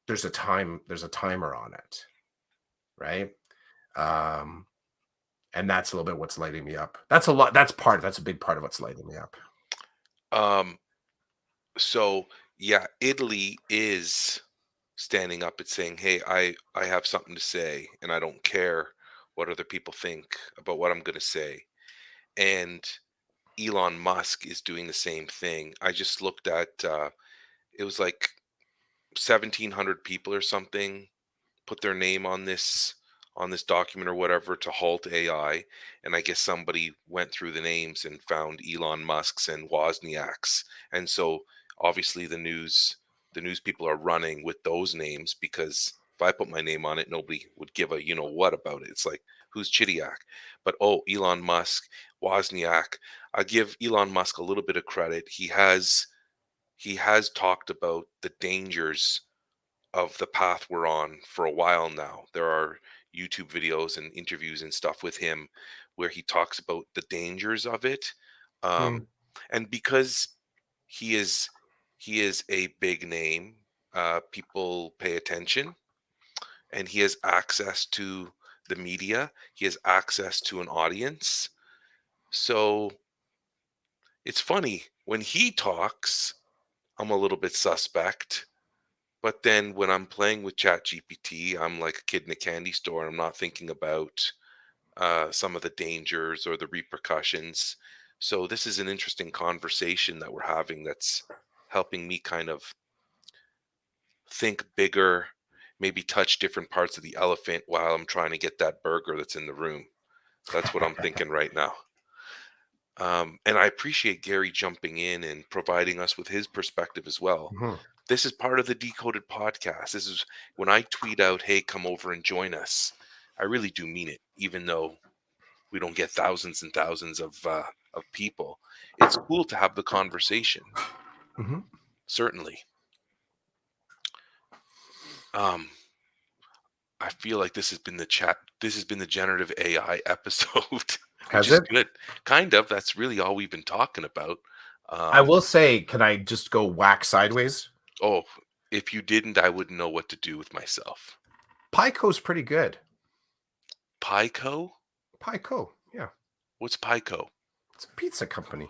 there's a timer on it, right? Um, and that's a little bit what's lighting me up. That's a lot. That's a big part of what's lighting me up. um, so yeah, Italy is standing up and saying, "Hey, I have something to say, and I don't care what other people think about what I'm going to say." And Elon Musk is doing the same thing. I just looked at it was like 1,700 people or something put their name on this document or whatever to halt AI, and I guess somebody went through the names and found Elon Musk's and Wozniak's, and so obviously the news people are running with those names because if I put my name on it, nobody would give a you know what about it. It's like who's Chidiak, but oh Elon Musk, Wozniak. I give Elon Musk a little bit of credit. He has talked about the dangers of the path we're on for a while now. There are YouTube videos and interviews and stuff with him where he talks about the dangers of it. Hmm. Um, and because he is he is a big name, people pay attention, and he has access to the media. He has access to an audience. So it's funny when he talks, I'm a little bit suspect. But then when I'm playing with ChatGPT, I'm like a kid in a candy store, and I'm not thinking about some of the dangers or the repercussions. So this is an interesting conversation that we're having that's helping me kind of think bigger, maybe touch different parts of the elephant while I'm trying to get that burger that's in the room. That's what I'm thinking right now. And I appreciate Gary jumping in and providing us with his perspective as well. Mhm. This is part of the Decoded podcast. This is when I tweet out, "Hey, come over and join us." I really do mean it, even though we don't get thousands and thousands of people. It's cool to have the conversation, Mhm. certainly. Um, I feel like this has been the chat. This has been the generative AI episode, which Has is it? good. Kind of. That's really all we've been talking about. I Um, will say, can I just go whack sideways? oh, if you didn't, I wouldn't know what to do with myself. Pico's pretty good. Pico? Pico, yeah. What's Pico? It's a pizza company.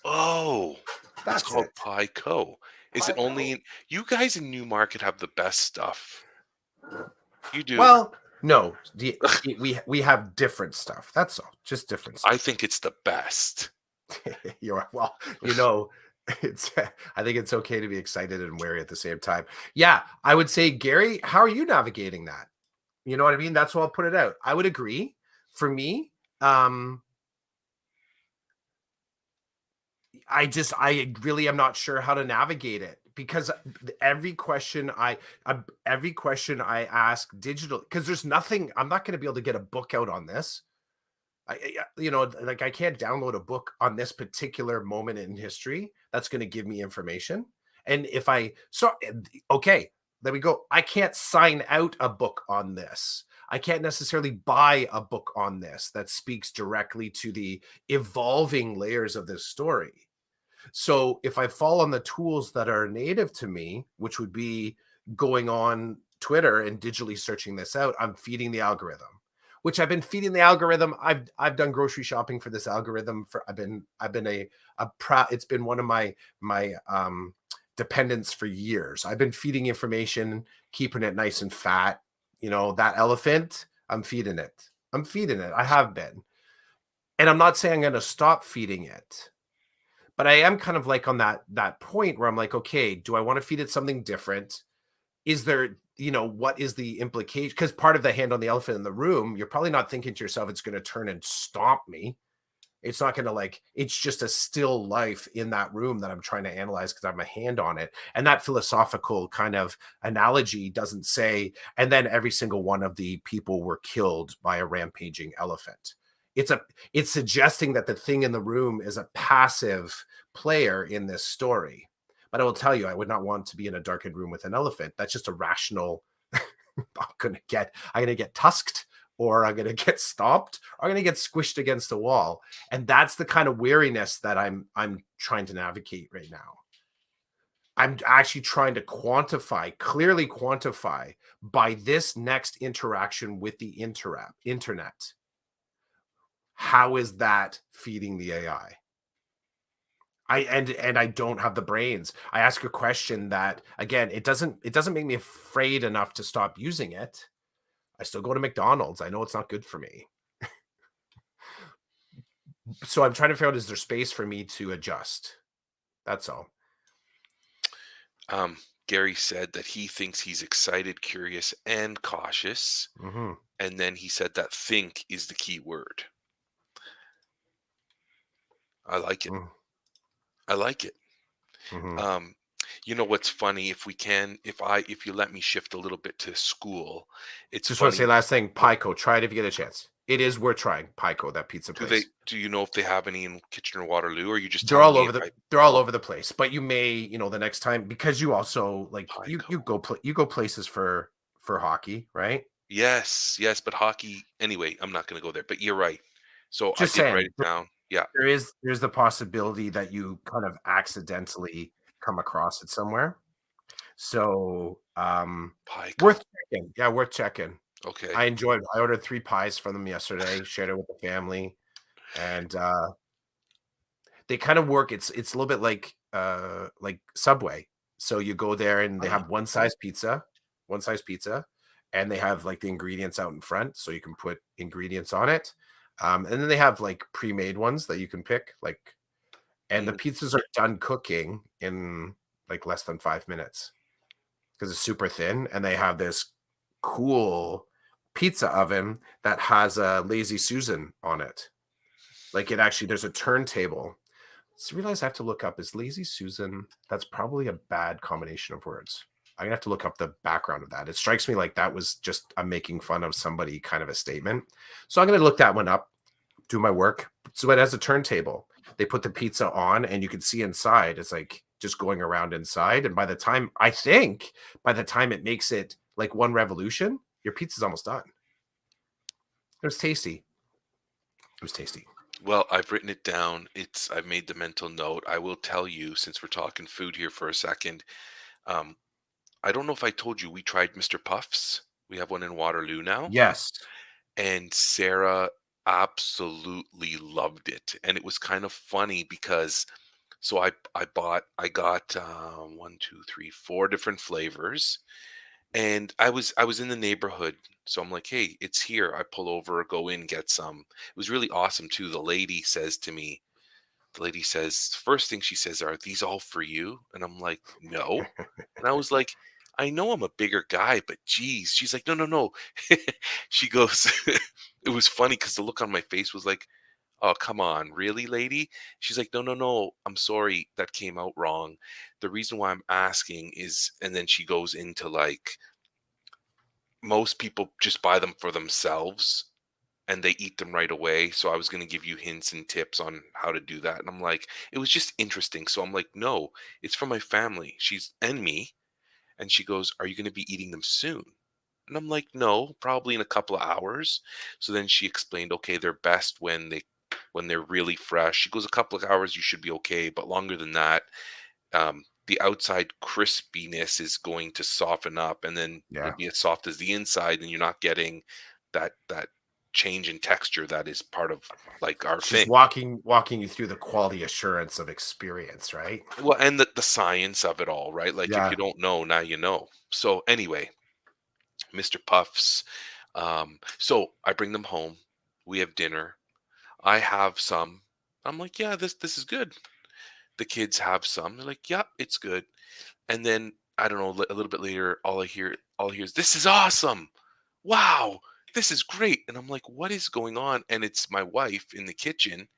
Oh, it's That's called it. Pico. Is it only Pico. in you guys in Newmarket have the best stuff. You do. Well, no, we have different stuff. That's all. Just different I stuff. think it's the best. You're well, you know, it's I think it's okay to be excited and wary at the same time. Yeah, I would say, Gary, how are you navigating that? You know what I mean? That's why I'll put it out. I would agree. For me, I really am not sure how to navigate it because every question I ask digital, because there's nothing, I'm not going to be able to get a book out on this. Like I can't download a book on this particular moment in history that's going to give me information. And if I so okay, there we go. I can't sign out a book on this. I can't necessarily buy a book on this that speaks directly to the evolving layers of this story. So if I fall on the tools that are native to me, which would be going on Twitter and digitally searching this out, I'm feeding the algorithm, which I've been feeding the algorithm. I've done grocery shopping for this algorithm for I've been a proud, it's been one of my dependents for years. I've been feeding information, keeping it nice and fat. You know, that elephant, I'm feeding it. I'm feeding it. I have been. And I'm not saying I'm going to stop feeding it, but I am kind of like on that point where I'm like, okay, do I want to feed it something different? Is there, what is the implication? Because part of the hand on the elephant in the room, you're probably not thinking to yourself, it's going to turn and stomp me. It's not going to it's just a still life in that room that I'm trying to analyze because I have my hand on it. And that philosophical kind of analogy doesn't say, and then every single one of the people were killed by a rampaging elephant. It's suggesting that the thing in the room is a passive player in this story. But I will tell you, I would not want to be in a darkened room with an elephant. That's just a rational. I'm gonna get tusked, or I'm gonna get stomped, or I'm gonna get squished against the wall. And that's the kind of weariness that I'm trying to navigate right now. I'm actually trying to clearly quantify by this next interaction with the internet. How is that feeding the AI? And I don't have the brains. I ask a question that, again, it doesn't make me afraid enough to stop using it. I still go to McDonald's. I know it's not good for me. So I'm trying to figure out, is there space for me to adjust? That's all. Gary said that he thinks he's excited, curious, and cautious. Hmm. And then he said that think is the key word. I like it. I like it. Mm-hmm. Um, you know what's funny? If you let me shift a little bit to school, it's Just want to say funny. last thing, Oh, Pico. Try it if you get a chance. It is worth trying. Pico, that pizza place. do you know if they have any in Kitchener Waterloo, or are you just They're telling all me over if the I they're all oh, over the place. But you may, the next time, because you also you Pico? go places for hockey, right? Yes, yes, but hockey anyway, I'm not gonna go there, but you're right. So I Just did write saying, it down. Yeah, there's the possibility that you kind of accidentally come across it somewhere. So, Pico. worth checking. Yeah, worth checking. Okay. I ordered 3 pies from them yesterday, shared it with the family, and, they kind of work, it's a little bit like Subway. So you go there and they Ah, have one size pizza, and they have, like, the ingredients out in front, so you can put ingredients on it. And then they have, like, pre-made ones that you can pick, and the mm, pizzas are done cooking in, like, less than 5 minutes because it's super thin, and they have this cool pizza oven that has a Lazy Susan on it. Like, there's a turntable. So I realize I have to look up, is Lazy Susan? That's probably a bad combination of words. I'm gonna have to look up the background of that. It strikes me like that was just a making fun of somebody kind of a statement. So I'm gonna look that one up, do my work. So it has a turntable. They put the pizza on, and you can see inside. It's like just going around inside. And by the time it makes it like one revolution, Your pizza's almost done. It was tasty. It was tasty. Well, I've written it down. I've made the mental note. I will tell you, since we're talking food here for a second. Um, I don't know if I told you we tried Mr. Puffs. We have one in Waterloo now, Yes. and Sarah absolutely loved it. And it was kind of funny because so I got one, two, three, four different flavors, and I was in the neighborhood, so I'm like, hey, it's here. I pull over, go in, get some. It was really awesome too. The lady says, first thing she says, "Are these all for you?" And I'm like, "No." And I was like, "I know I'm a bigger guy, but geez." She's like, "No, no, no." She goes, it was funny because the look on my face was like, "Oh, come on, really, lady?" She's like, "No, no, no. I'm sorry. That came out wrong. The reason why I'm asking is," and then she goes into like, most people just buy them for themselves and they eat them right away. So I was going to give you hints and tips on how to do that. And I'm like, it was just interesting. So I'm like, no, it's for my family. She's and me. And she goes, "Are you going to be eating them soon?" And I'm like, no, probably in a couple of hours. So then she explained, okay, they're best when they're really fresh. She goes, a couple of hours you should be okay, but longer than that, the outside crispiness is going to soften up, and then it'll Yeah. be as soft as the inside, and you're not getting that change in texture that is part of like our She's thing. walking you through the quality assurance of experience, right? Well, and the science of it all, right? Like if you Yeah. don't know, now you know. So anyway, Mr. Puffs. So I bring them home. We have dinner. I have some. I'm like, yeah, this is good. The kids have some. They're like, yeah, it's good. And then I don't know, a little bit later, all I hear is, "This is awesome! Wow, this is great!" And I'm like, "What is going on?" And it's my wife in the kitchen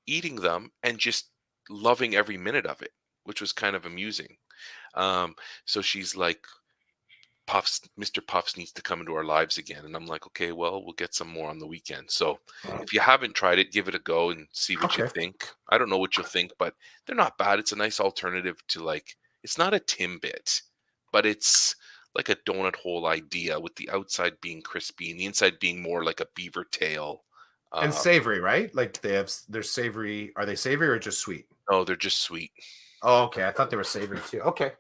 eating them and just loving every minute of it, which was kind of amusing. Um, so she's like, Puffs, Mr. Puffs needs to come into our lives again. And I'm like, okay, well, we'll get some more on the weekend. So if you haven't tried it, give it a go and see what you Okay. think. I don't know what you'll think, but they're not bad. It's a nice alternative to like, it's not a Timbit, but it's like a donut hole idea with the outside being crispy and the inside being more like a beaver tail. And Uh, savory, right? Like they're savory. Are they savory or just sweet? no, they're just sweet. Oh, okay. I thought they were savory too. Okay.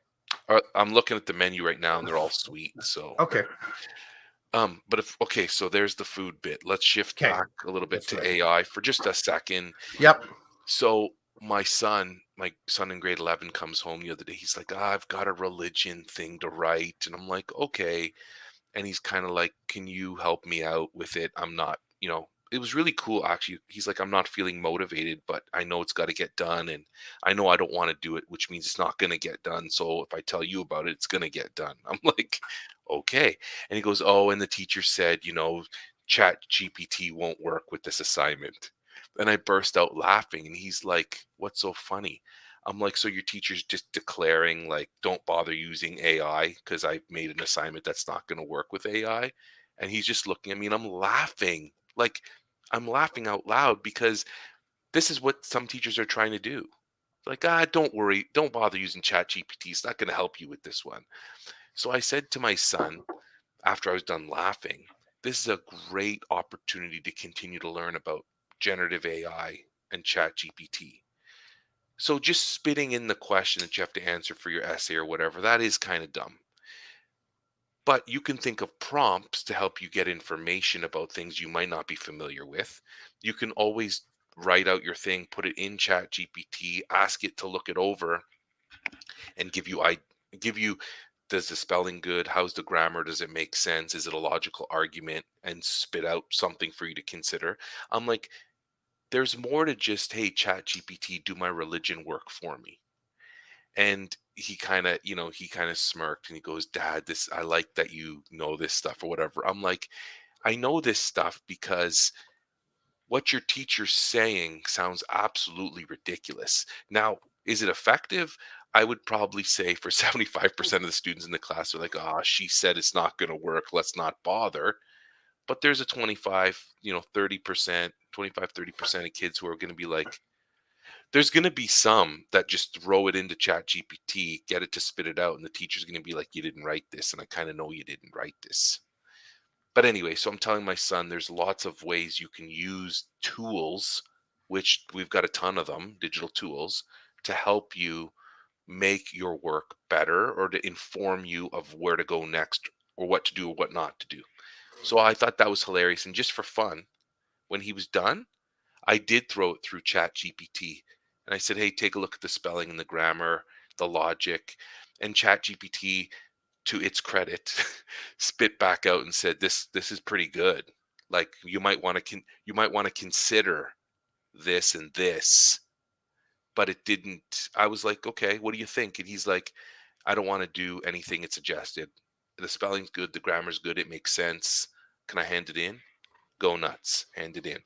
I'm looking at the menu right now and they're all sweet. So Okay. But if okay, so there's the food bit. Let's shift Okay. back a little bit Let's do to it. AI for just a second. Yep. So my son in grade 11 comes home the other day. He's like, I've got a religion thing to write. And I'm like, okay. And he's kind of like, can you help me out with it? I'm not, it was really cool actually. He's like, I'm not feeling motivated, but I know it's got to get done. And I know I don't want to do it, which means it's not going to get done. So if I tell you about it, it's going to get done. I'm like, okay. And he goes, oh, and the teacher said, Chat GPT won't work with this assignment. And I burst out laughing. And he's like, what's so funny? I'm like, so your teacher's just declaring, like, don't bother using AI because I've made an assignment that's not going to work with AI. And he's just looking at me and I'm laughing. Like, I'm laughing out loud because this is what some teachers are trying to do. Like, don't worry. Don't bother using Chat GPT. It's not going to help you with this one. So I said to my son after I was done laughing, this is a great opportunity to continue to learn about generative AI and Chat GPT. So just spitting in the question that you have to answer for your essay or whatever, that is kind of dumb. But you can think of prompts to help you get information about things you might not be familiar with. You can always write out your thing, put it in Chat GPT, ask it to look it over and give you, does the spelling good? How's the grammar? Does it make sense? Is it a logical argument? And spit out something for you to consider. I'm like, there's more to just, hey, Chat GPT, do my religion work for me. And he kind of smirked and he goes, Dad, this, I like that you know this stuff or whatever. I'm like, I know this stuff because what your teacher's saying sounds absolutely ridiculous. Now, is it effective? I would probably say for 75% of the students in the class are like, ah, she said it's not going to work. Let's not bother. But there's a 30%, 25, 30% of kids who are going to be like, there's going to be some that just throw it into Chat GPT, get it to spit it out, and the teacher's going to be like, you didn't write this. And I kind of know you didn't write this. But anyway, so I'm telling my son there's lots of ways you can use tools, which we've got a ton of them, digital tools, to help you make your work better or to inform you of where to go next or what to do or what not to do. So I thought that was hilarious. And just for fun, when he was done, I did throw it through Chat GPT. And I said, hey, take a look at the spelling and the grammar, the logic. And Chat GPT, to its credit, spit back out and said, this is pretty good. Like you might want to consider this and this, but it didn't. I was like, okay, what do you think? And he's like, I don't want to do anything it suggested. The spelling's good, the grammar's good, it makes sense. Can I hand it in? Go nuts, hand it in.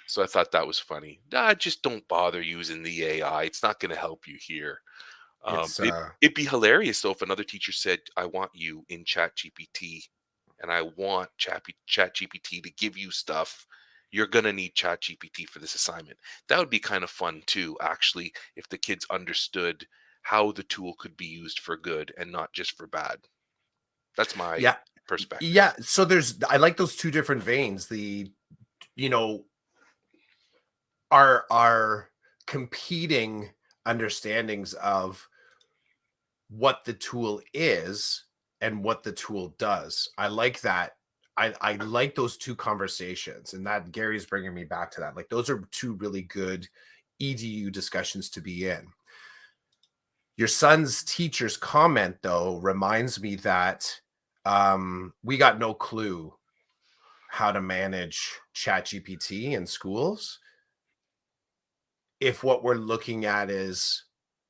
So I thought that was funny. Nah, just don't bother using the AI. It's not going to help you here. It's It'd be hilarious though if another teacher said, "I want you in Chat GPT, and I want Chat GPT to give you stuff. You're gonna need Chat GPT for this assignment." That would be kind of fun too, actually, if the kids understood how the tool could be used for good and not just for bad. That's my yeah, perspective. yeah. So I like those two different veins. You know, our competing understandings of what the tool is and what the tool does. I like that. I like those two conversations, and that Gary's bringing me back to that. Like those are two really good EDU discussions to be in. Your son's teacher's comment, though, reminds me that we got no clue how to manage ChatGPT in schools if what we're looking at is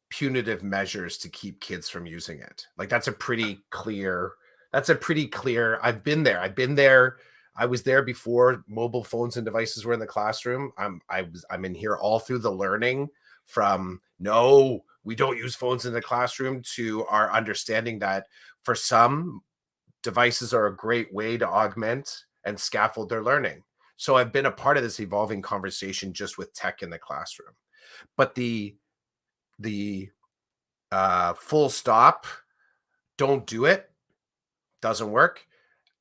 punitive measures to keep kids from using it. Like that's a pretty clear. I've been there. I was there before mobile phones and devices were in the classroom. I'm in here all through the learning from no, we don't use phones in the classroom to our understanding that for some devices are a great way to augment and scaffold their learning. So I've been a part of this evolving conversation just with tech in the classroom. But the full stop, don't do it, doesn't work.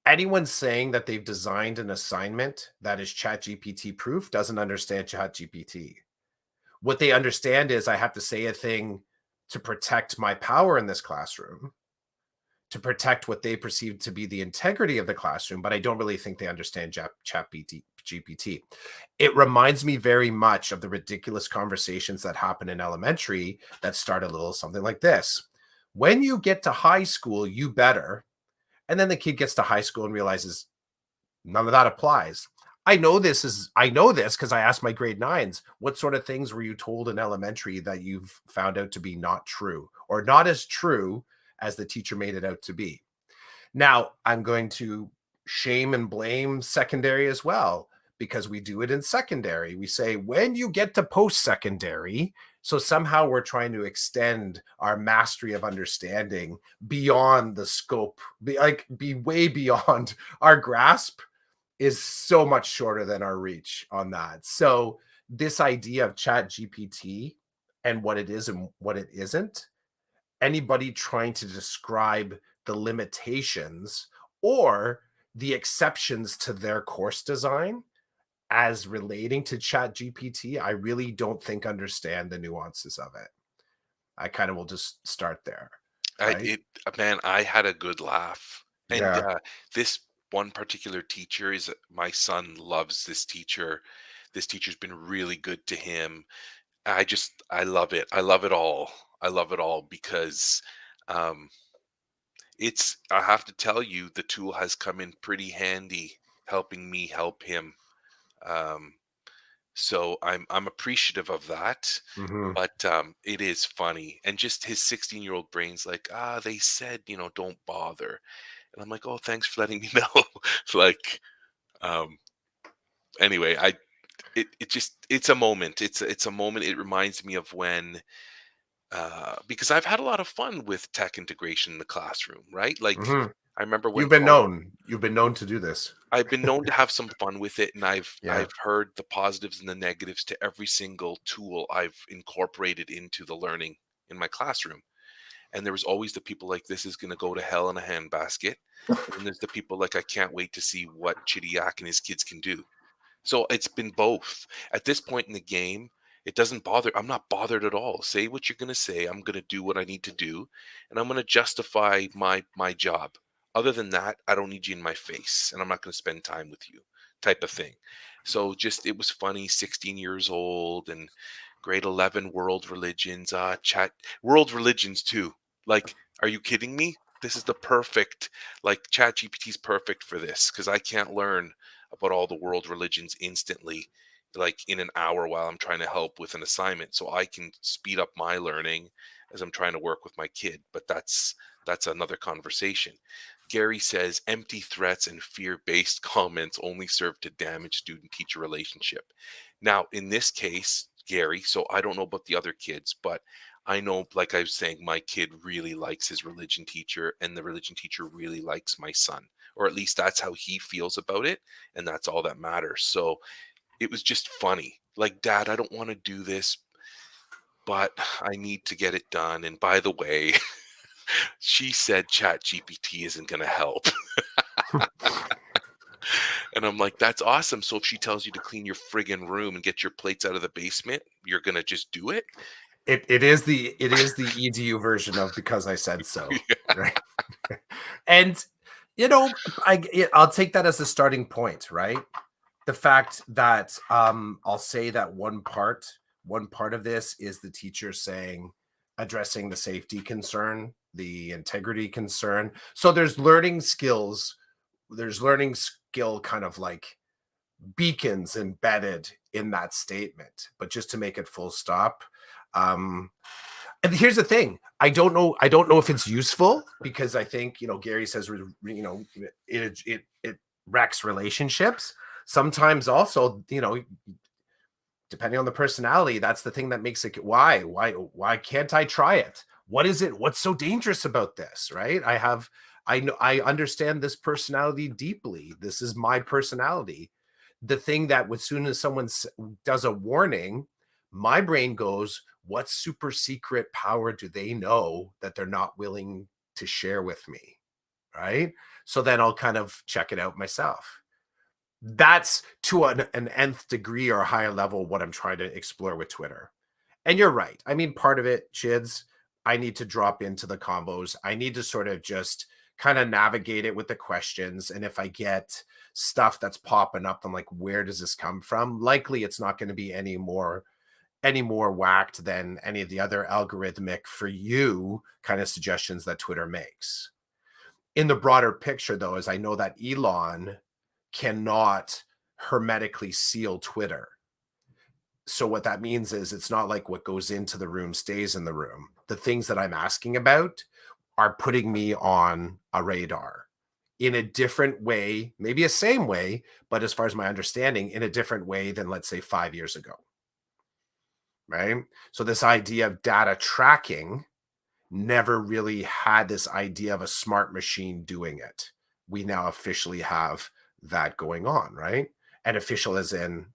Anyone saying that they've designed an assignment that is ChatGPT proof doesn't understand ChatGPT. What they understand is I have to say a thing to protect my power in this classroom, to protect what they perceive to be the integrity of the classroom, but I don't really think they understand GPT. It reminds me very much of the ridiculous conversations that happen in elementary that start a little something like this. When you get to high school, you better. And then the kid gets to high school and realizes none of that applies. I know this because I asked my grade nines, what sort of things were you told in elementary that you've found out to be not true or not as true as the teacher made it out to be? Now, I'm going to shame and blame secondary as well because we do it in secondary. We say when you get to post secondary, so somehow we're trying to extend our mastery of understanding beyond the scope, be way beyond our grasp is so much shorter than our reach on that. So this idea of Chat GPT and what it is and what it isn't, anybody trying to describe the limitations or the exceptions to their course design as relating to Chat GPT, I really don't think understand the nuances of it. I kind of will just start there, I right? it Man, I had a good laugh. And Yeah. this one particular teacher is my son loves this teacher. This teacher's been really good to him. I love it. I love it all. I love it all because um it's I have to tell you the tool has come in pretty handy helping me help him. Um so I'm appreciative of that. Hmm. But it is funny. And just his 16-year-old brain's like, they said, don't bother. And I'm like, oh, thanks for letting me know. Like, um, anyway, it's a moment. It's a moment. It reminds me of when because I've had a lot of fun with tech integration in the classroom, right? Like Hmm. I remember when You've been COVID, known. You've been known to do this. I've been known to have some fun with it, and Yeah. I've heard the positives and the negatives to every single tool I've incorporated into the learning in my classroom. And there was always the people like, this is going to go to hell in a handbasket. And then there's the people like, I can't wait to see what Chidiak and his kids can do. So it's been both. At this point in the game, it doesn't bother. I'm not bothered at all. Say what you're going to say. I'm going to do what I need to do, and I'm going to justify my job. Other than that, I don't need you in my face, and I'm not going to spend time with you, type of thing. So just it was funny. 16 years old and grade 11 world religions. Chat world religions too. Like, are you kidding me? This is the perfect, like, Chat GPT's perfect for this because I can't learn about all the world religions instantly, like in an hour while I'm trying to help with an assignment. So I can speed up my learning as I'm trying to work with my kid. But that's another conversation. Gary says empty threats and fear-based comments only serve to damage student-teacher relationship. Now, in this case, Gary, so I don't know about the other kids, but I know, like I was saying, my kid really likes his religion teacher, and the religion teacher really likes my son, or at least that's how he feels about it, and that's all that matters. So it was just funny. Like, Dad, I don't want to do this, but I need to get it done. And by the way, she said Chat GPT isn't going to help. And I'm like, that's awesome. So if she tells you to clean your friggin' room and get your plates out of the basement, you're going to just do it? It is the EDU version of because I said so, right? And I'll take that as a starting point, right? The fact that I'll say that one part of this is the teacher saying, addressing the safety concern, the integrity concern. So there's learning skill kind of like beacons embedded in that statement. But just to make it full stop, um, and here's the thing: I don't know if it's useful because I think Gary says it wrecks relationships. Sometimes also depending on the personality, that's the thing that makes it. Why can't I try it? What is it? What's so dangerous about this? Right? I understand this personality deeply. This is my personality. The thing that as soon as someone does a warning, my brain goes, what super secret power do they know that they're not willing to share with me? Right. So then I'll kind of check it out myself. That's to an nth degree or a higher level what I'm trying to explore with Twitter. And you're right. I mean, part of it, Chids, I need to drop into the combos. I need to sort of just kind of navigate it with the questions. And if I get stuff that's popping up, I'm like, where does this come from? Likely it's not going to be any more whacked than any of the other algorithmic for you kind of suggestions that Twitter makes. In the broader picture, though, is I know that Elon cannot hermetically seal Twitter. So what that means is it's not like what goes into the room stays in the room. The things that I'm asking about are putting me on a radar in a different way, maybe a same way, but as far as my understanding, in a different way than, let's say, 5 years ago. Right. So this idea of data tracking never really had this idea of a smart machine doing it. We now officially have that going on, right? And official as in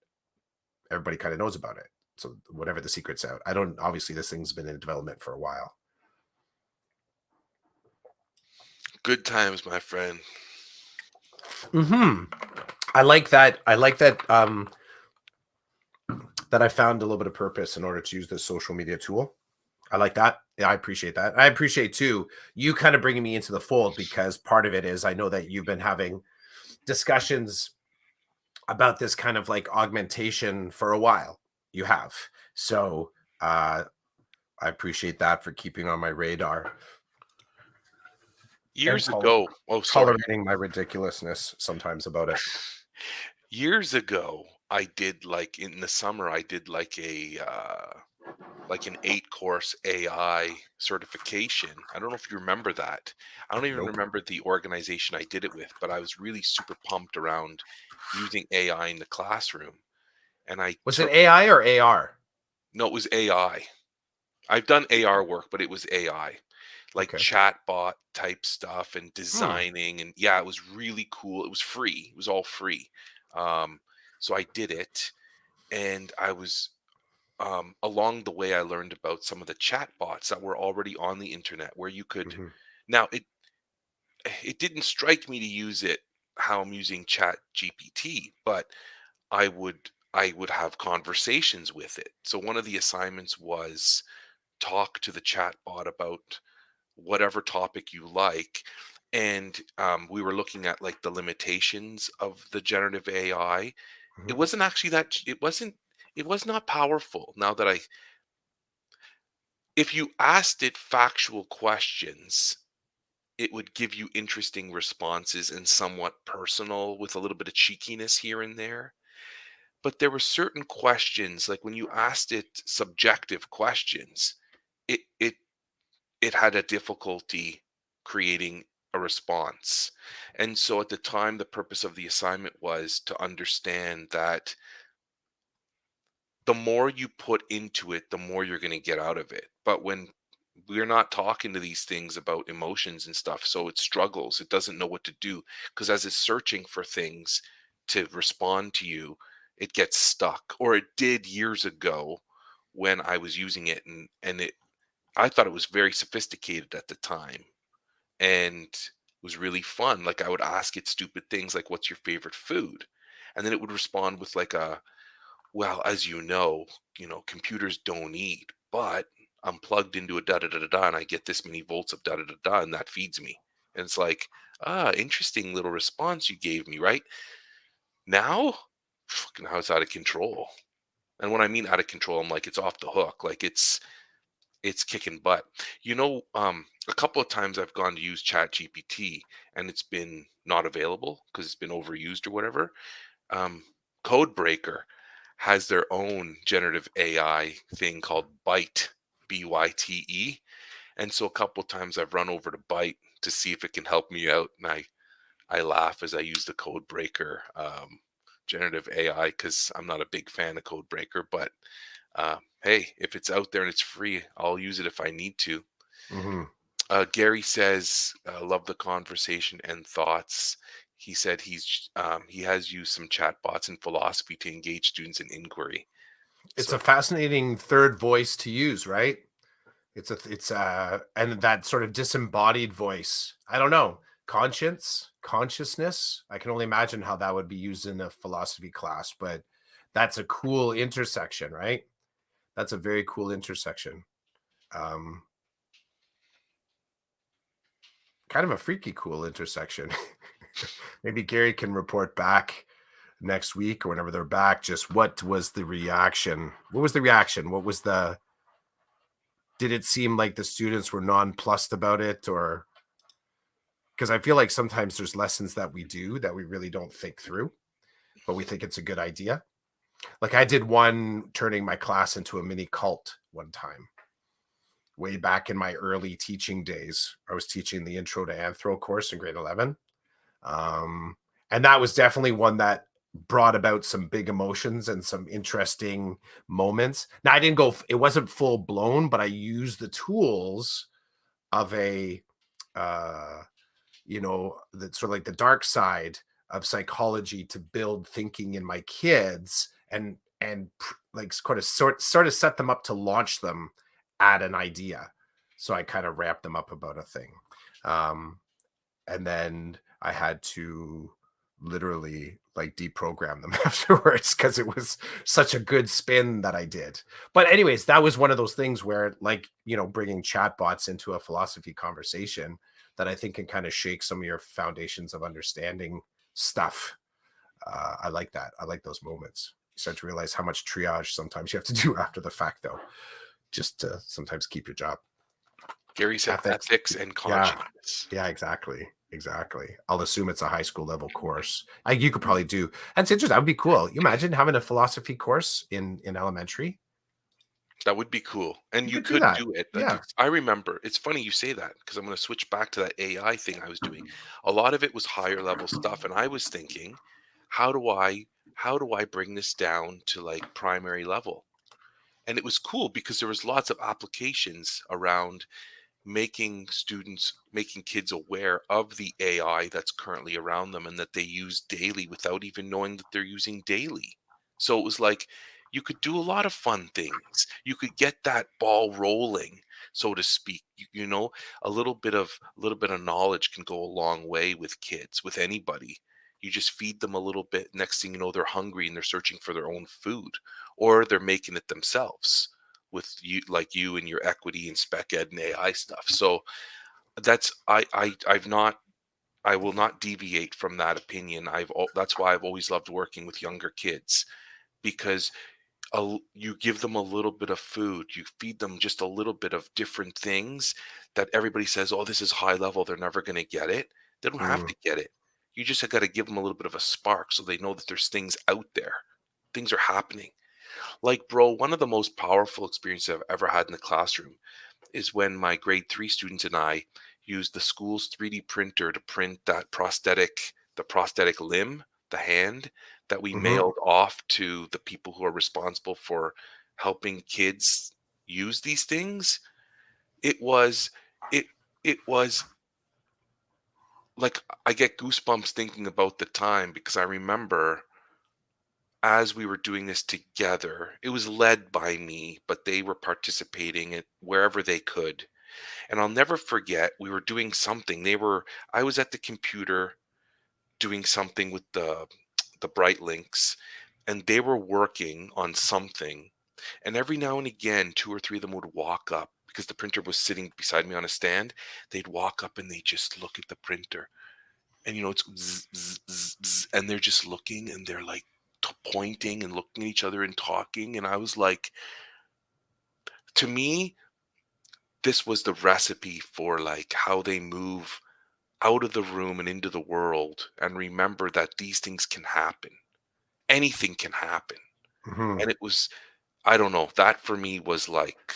everybody kind of knows about it. So whatever the secret's out. I don't obviously this thing's been in development for a while. Good times, my friend. Hmm. I like that. That I found a little bit of purpose in order to use this social media tool. I like that. Yeah, I appreciate that. I appreciate too you kind of bringing me into the fold because part of it is I know that you've been having discussions about this kind of like augmentation for a while. You have. So I appreciate that for keeping on my radar and Years ago, oh, sorry. tolerating my ridiculousness sometimes about it. Years ago, I did, like, in the summer, I did like an 8-course AI certification. I don't know if you remember that. I don't even Nope. remember the organization I did it with, but I was really super pumped around using AI in the classroom. And I Was it took, AI or AR? no, it was AI. I've done AR work, but it was AI, like Okay. chatbot type stuff and Hmm. designing. And yeah, it was really cool. It was free. It was all free. Um, so I did it, and I was along the way, I learned about some of the chat bots that were already on the internet where you could. Mhm. Now, it didn't strike me to use it how I'm using Chat GPT, but I would have conversations with it. So one of the assignments was talk to the chat bot about whatever topic you like. And we were looking at like the limitations of the generative AI. Mhm. It was not powerful. Now that I If you asked it factual questions, it would give you interesting responses and somewhat personal with a little bit of cheekiness here and there. But there were certain questions, like when you asked it subjective questions, it it had a difficulty creating a response. And so at the time, the purpose of the assignment was to understand that the more you put into it, the more you're going to get out of it. But when we're not talking to these things about emotions and stuff, so it struggles. It doesn't know what to do because as it's searching for things to respond to you, it gets stuck. Or it did years ago when I was using it, and it I thought it was very sophisticated at the time and was really fun. Like I would ask it stupid things like what's your favorite food? And then it would respond with like a, well, as you know, computers don't eat, but I'm plugged into a da da da da da, and I get this many volts of da da da da, and that feeds me. And it's like, interesting little response you gave me, right? Now, fucking how it's out of control. And when I mean out of control, I'm like it's off the hook. Like it's kicking butt. A couple of times I've gone to use Chat GPT and it's been not available because it's been overused or whatever. um, Codebreaker has their own generative AI thing called Byte, Byte. And so a couple times I've run over to Byte to see if it can help me out. And I laugh as I use the Codebreaker generative AI because I'm not a big fan of Codebreaker. But hey, if it's out there and it's free, I'll use it if I need to. Mhm. Gary says, "Love the conversation and thoughts." He said he has used some chatbots in philosophy to engage students in inquiry. It's So a fascinating third voice to use, right? And that sort of disembodied voice. I don't know. Consciousness. I can only imagine how that would be used in a philosophy class, but that's a cool intersection, right? That's a very cool intersection. Um, Kind of a freaky cool intersection. Maybe Gary can report back next week or whenever they're back. Just what was the reaction? What was the reaction? Did it seem like the students were nonplussed about it, or because I feel like sometimes there's lessons that we do that we really don't think through, but we think it's a good idea. Like I did one turning my class into a mini cult one time, way back in my early teaching days. I was teaching the Intro to Anthro course in grade 11. Um, and that was definitely one that brought about some big emotions and some interesting moments. Now, I didn't go, it wasn't full blown, but I used the tools of uh, that's sort of like the dark side of psychology to build thinking in my kids like sort of set them up to launch them at an idea. So I kind of wrapped them up about a thing. Um, and then I had to literally like deprogram them afterwards because it was such a good spin that I did. But anyways, that was one of those things where like, bringing chatbots into a philosophy conversation that I think can kind of shake some of your foundations of understanding stuff. I like that. I like those moments. You start to realize how much triage sometimes you have to do after the fact, though, just to sometimes keep your job. Gary said Ethics. ethics and Yeah. conscience. Yeah, exactly. Exactly. I'll assume it's a high school level course. You could probably do. That's interesting. That would be cool. You imagine having a philosophy course in elementary? That would be cool. And You you could do could that. do it. Like Yeah. I remember, it's funny you say that because I'm going to switch back to that AI thing I was doing. A lot of it was higher level stuff and I was thinking, how do I how do I bring this down to like primary level? And it was cool because there was lots of applications around making kids aware of the AI that's currently around them and that they use daily without even knowing that they're using daily. So it was like You could do a lot of fun things. You could get that ball rolling, so to speak. You know, a little bit of knowledge can go a long way with kids, with anybody. You just feed them a little bit. Next thing you know, they're hungry and they're searching for their own food, or they're making it themselves with you, like you and your equity and spec ed and AI stuff. So that's I've not I will not deviate from that opinion. That's why I've always loved working with younger kids, because you give them a little bit of food, you feed them just a little bit of different things that everybody says, oh, this is high level, they're never going to get it. They don't have Mm, to get it. You just got to give them a little bit of a spark so they know that there's things out there. Things are happening. Like, bro, one of the most powerful experiences I've ever had in the classroom is when my grade 3 students and I used the school's 3D printer to print the prosthetic limb, the hand that we mhm, mailed off to the people who are responsible for helping kids use these things. It was it it was like, I get goosebumps thinking about the time, because I remember as we were doing this together, it was led by me, but they were participating at wherever they could. And I'll never forget, we were doing something. I was at the computer doing something with the Bright Links, and they were working on something. And every now and again, two or three of them would walk up because the printer was sitting beside me on a stand. They'd walk up and they just look at the printer, and it's zzz, zzz, zzz, zzz, and they're just looking and they're like pointing and looking at each other and talking. And I was like, to me, this was the recipe for like how they move out of the room and into the world, and remember that these things can happen. Anything can happen. mhm. And it was, I don't know, that for me was like,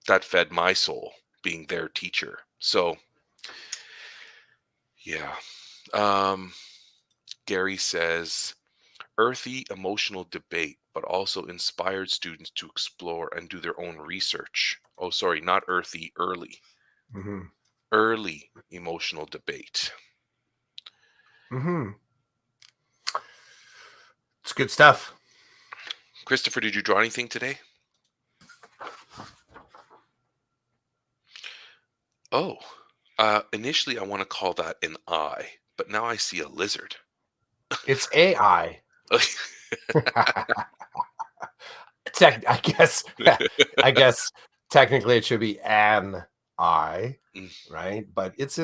that fed my soul, being their teacher. So, yeah. Um, Gary says, earthy emotional debate, but also inspired students to explore and do their own research. Oh, sorry, not earthy, early. Mhm. Early emotional debate. Mhm. It's good stuff. Christopher, did you draw anything today? Oh, initially I want to call that an eye, but now I see a lizard. It's AI. I guess I guess technically it should be an I, Mm, right? But it's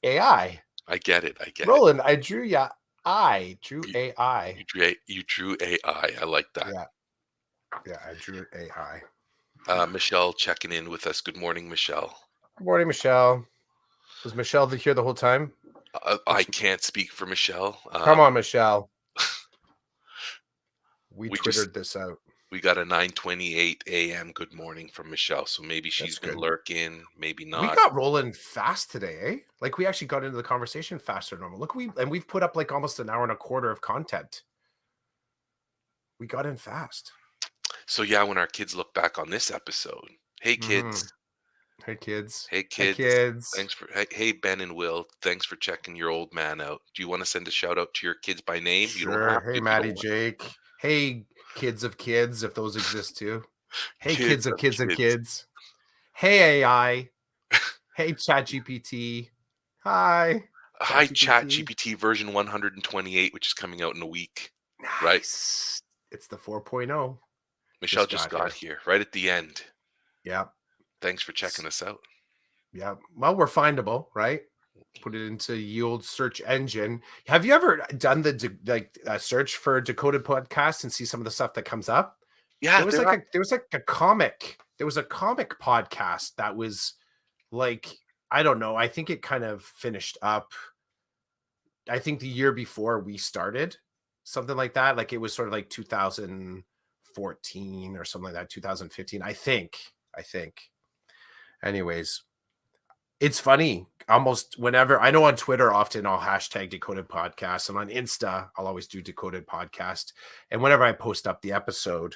AI. I get it. I get it. Roland, I drew ya I drew You, AI. you drew AI. I like that. Yeah, yeah, I drew AI. Michelle checking in with us. Good morning, Michelle. Good morning, Michelle. Was Michelle here the whole time? I Looks, can't speak for Michelle. come on, Michelle. We We just twittered this out. we got a 9:28 a.m. good morning from Michelle, so maybe she's That's been good. lurking, maybe We not. got rolling fast today, eh? Like we actually got into the conversation faster than normal. Look, we've put up like almost an hour and a quarter of content. We got in fast. So yeah, when our kids look back on this episode, hey Hmm. kids, Hey kids. hey Hey kids, kids. thanks for hey Ben and Will, thanks for checking your old man out. Do you want to send a shout out to your kids by name? You don't Sure. have Hey to if you Maddie don't want. Jake. Hey kids of kids, if those exist too. Hey kids Kids of of kids of kids. kids. Hey AI. Hey Chat GPT. Hi. Chat Hi, Chat GPT. GPT version 128, which is coming out in a week, right? Nice. It's the 4.0. Michelle Just just got got here. here right at the end. Yep. Thanks for checking us out. Yeah. Well, we're findable, right? Put it into yield search engine. Have you ever done the search for decoded podcast and see some of the stuff that comes up? Yeah, they're not. There was like a comic. There was a comic podcast that was like, I don't know. I think it kind of finished up. I think the year before we started, something like that. Like it was sort of like 2014 or something like that, 2015. I think. I think. Anyways, it's funny. Almost whenever I know on Twitter, often I'll hashtag decoded podcast, and on Insta, I'll always do decoded podcast. And whenever I post up the episode,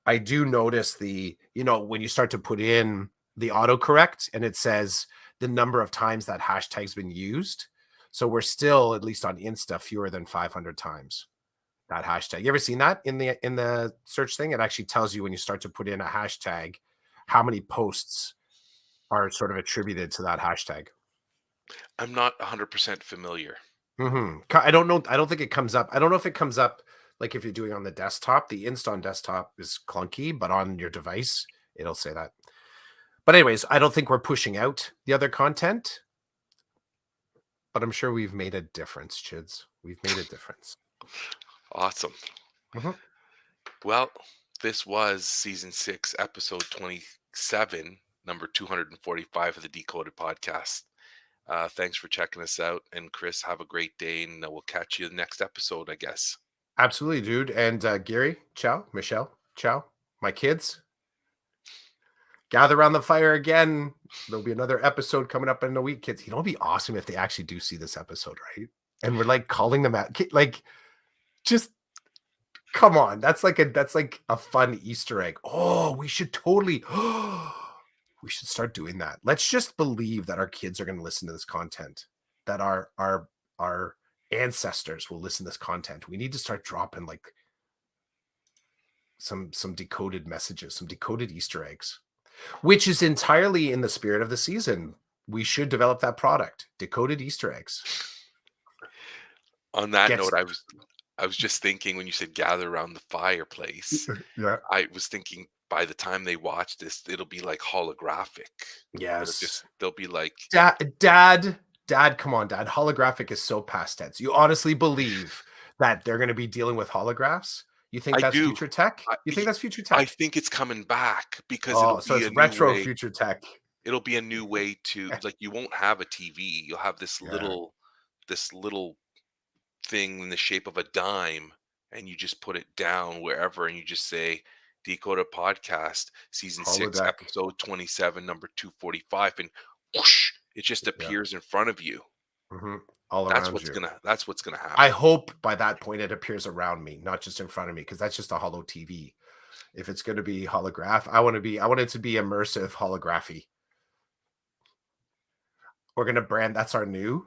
I do notice when you start to put in the autocorrect and it says the number of times that hashtag's been used. So we're still, at least on Insta, fewer than 500 times. that hashtag. You ever seen that in the search thing? It actually tells you when you start to put in a hashtag, how many posts are sort of attributed to that hashtag. I'm not 100% familiar. I don't know. I don't think it comes up. I don't know if it comes up like if you're doing on the desktop. The Insta on desktop is clunky, but on your device, it'll say that. But anyways, I don't think we're pushing out the other content, but I'm sure we've made a difference, Chids. We've made a difference. Awesome. Mhm. Well, this was season 6, episode 27, number 245 of the Decoded podcast. Thanks for checking us out. And Chris, have a great day. And we'll catch you in the next episode, I guess. Absolutely, dude. And Gary, ciao. Michelle, ciao. My kids, gather around the fire again. There'll be another episode coming up in a week, kids. You know, it'd be awesome if they actually do see this episode, right? And we're like calling them out, like, just come on. That's like a fun Easter egg. Oh, we should totally. We should start doing that. Let's just believe that our kids are going to listen to this content. That our ancestors will listen to this content. We need to start dropping like some decoded messages, some decoded Easter eggs, which is entirely in the spirit of the season. We should develop that product, decoded Easter eggs. On that Gets note, I was just thinking when you said gather around the fireplace, yeah. I was thinking by the time they watch this, it'll be like holographic. Yes. They'll be like, Dad, come on, Dad. Holographic is so past tense. You honestly believe that they're going to be dealing with holographs? You think I that's do. future tech? I, You think that's future I tech? think it's coming back because Oh, it'll so be it's a new retro way. future tech. It'll be a new way to like you won't have a TV. You'll have Yeah, this little thing in the shape of a dime, and you just put it down wherever, and you just say Decode Podcast, season 6, holodeck. episode 27, number 245, and whoosh, it just Yeah, appears in front of you. all around you. That's what's gonna I happen. hope by that point it appears around me, not just in front of me, because that's just a hollow TV. If it's going to be holograph, I want it to be immersive holography. We're going to brand that's our new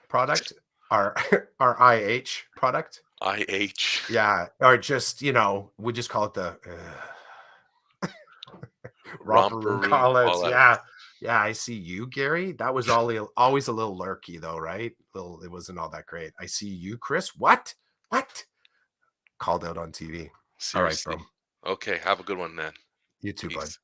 product, our our IH product. IH. Yeah, or just, we just call it the romper Romper room room call outs. call out. Yeah. Yeah, I see you, Gary. That was always a little lurky though, right? It wasn't all that great. I see you, Chris. What? What? Called out on TV. All right, bro. Seriously. Okay, have a good one, man. You too, bud. Peace.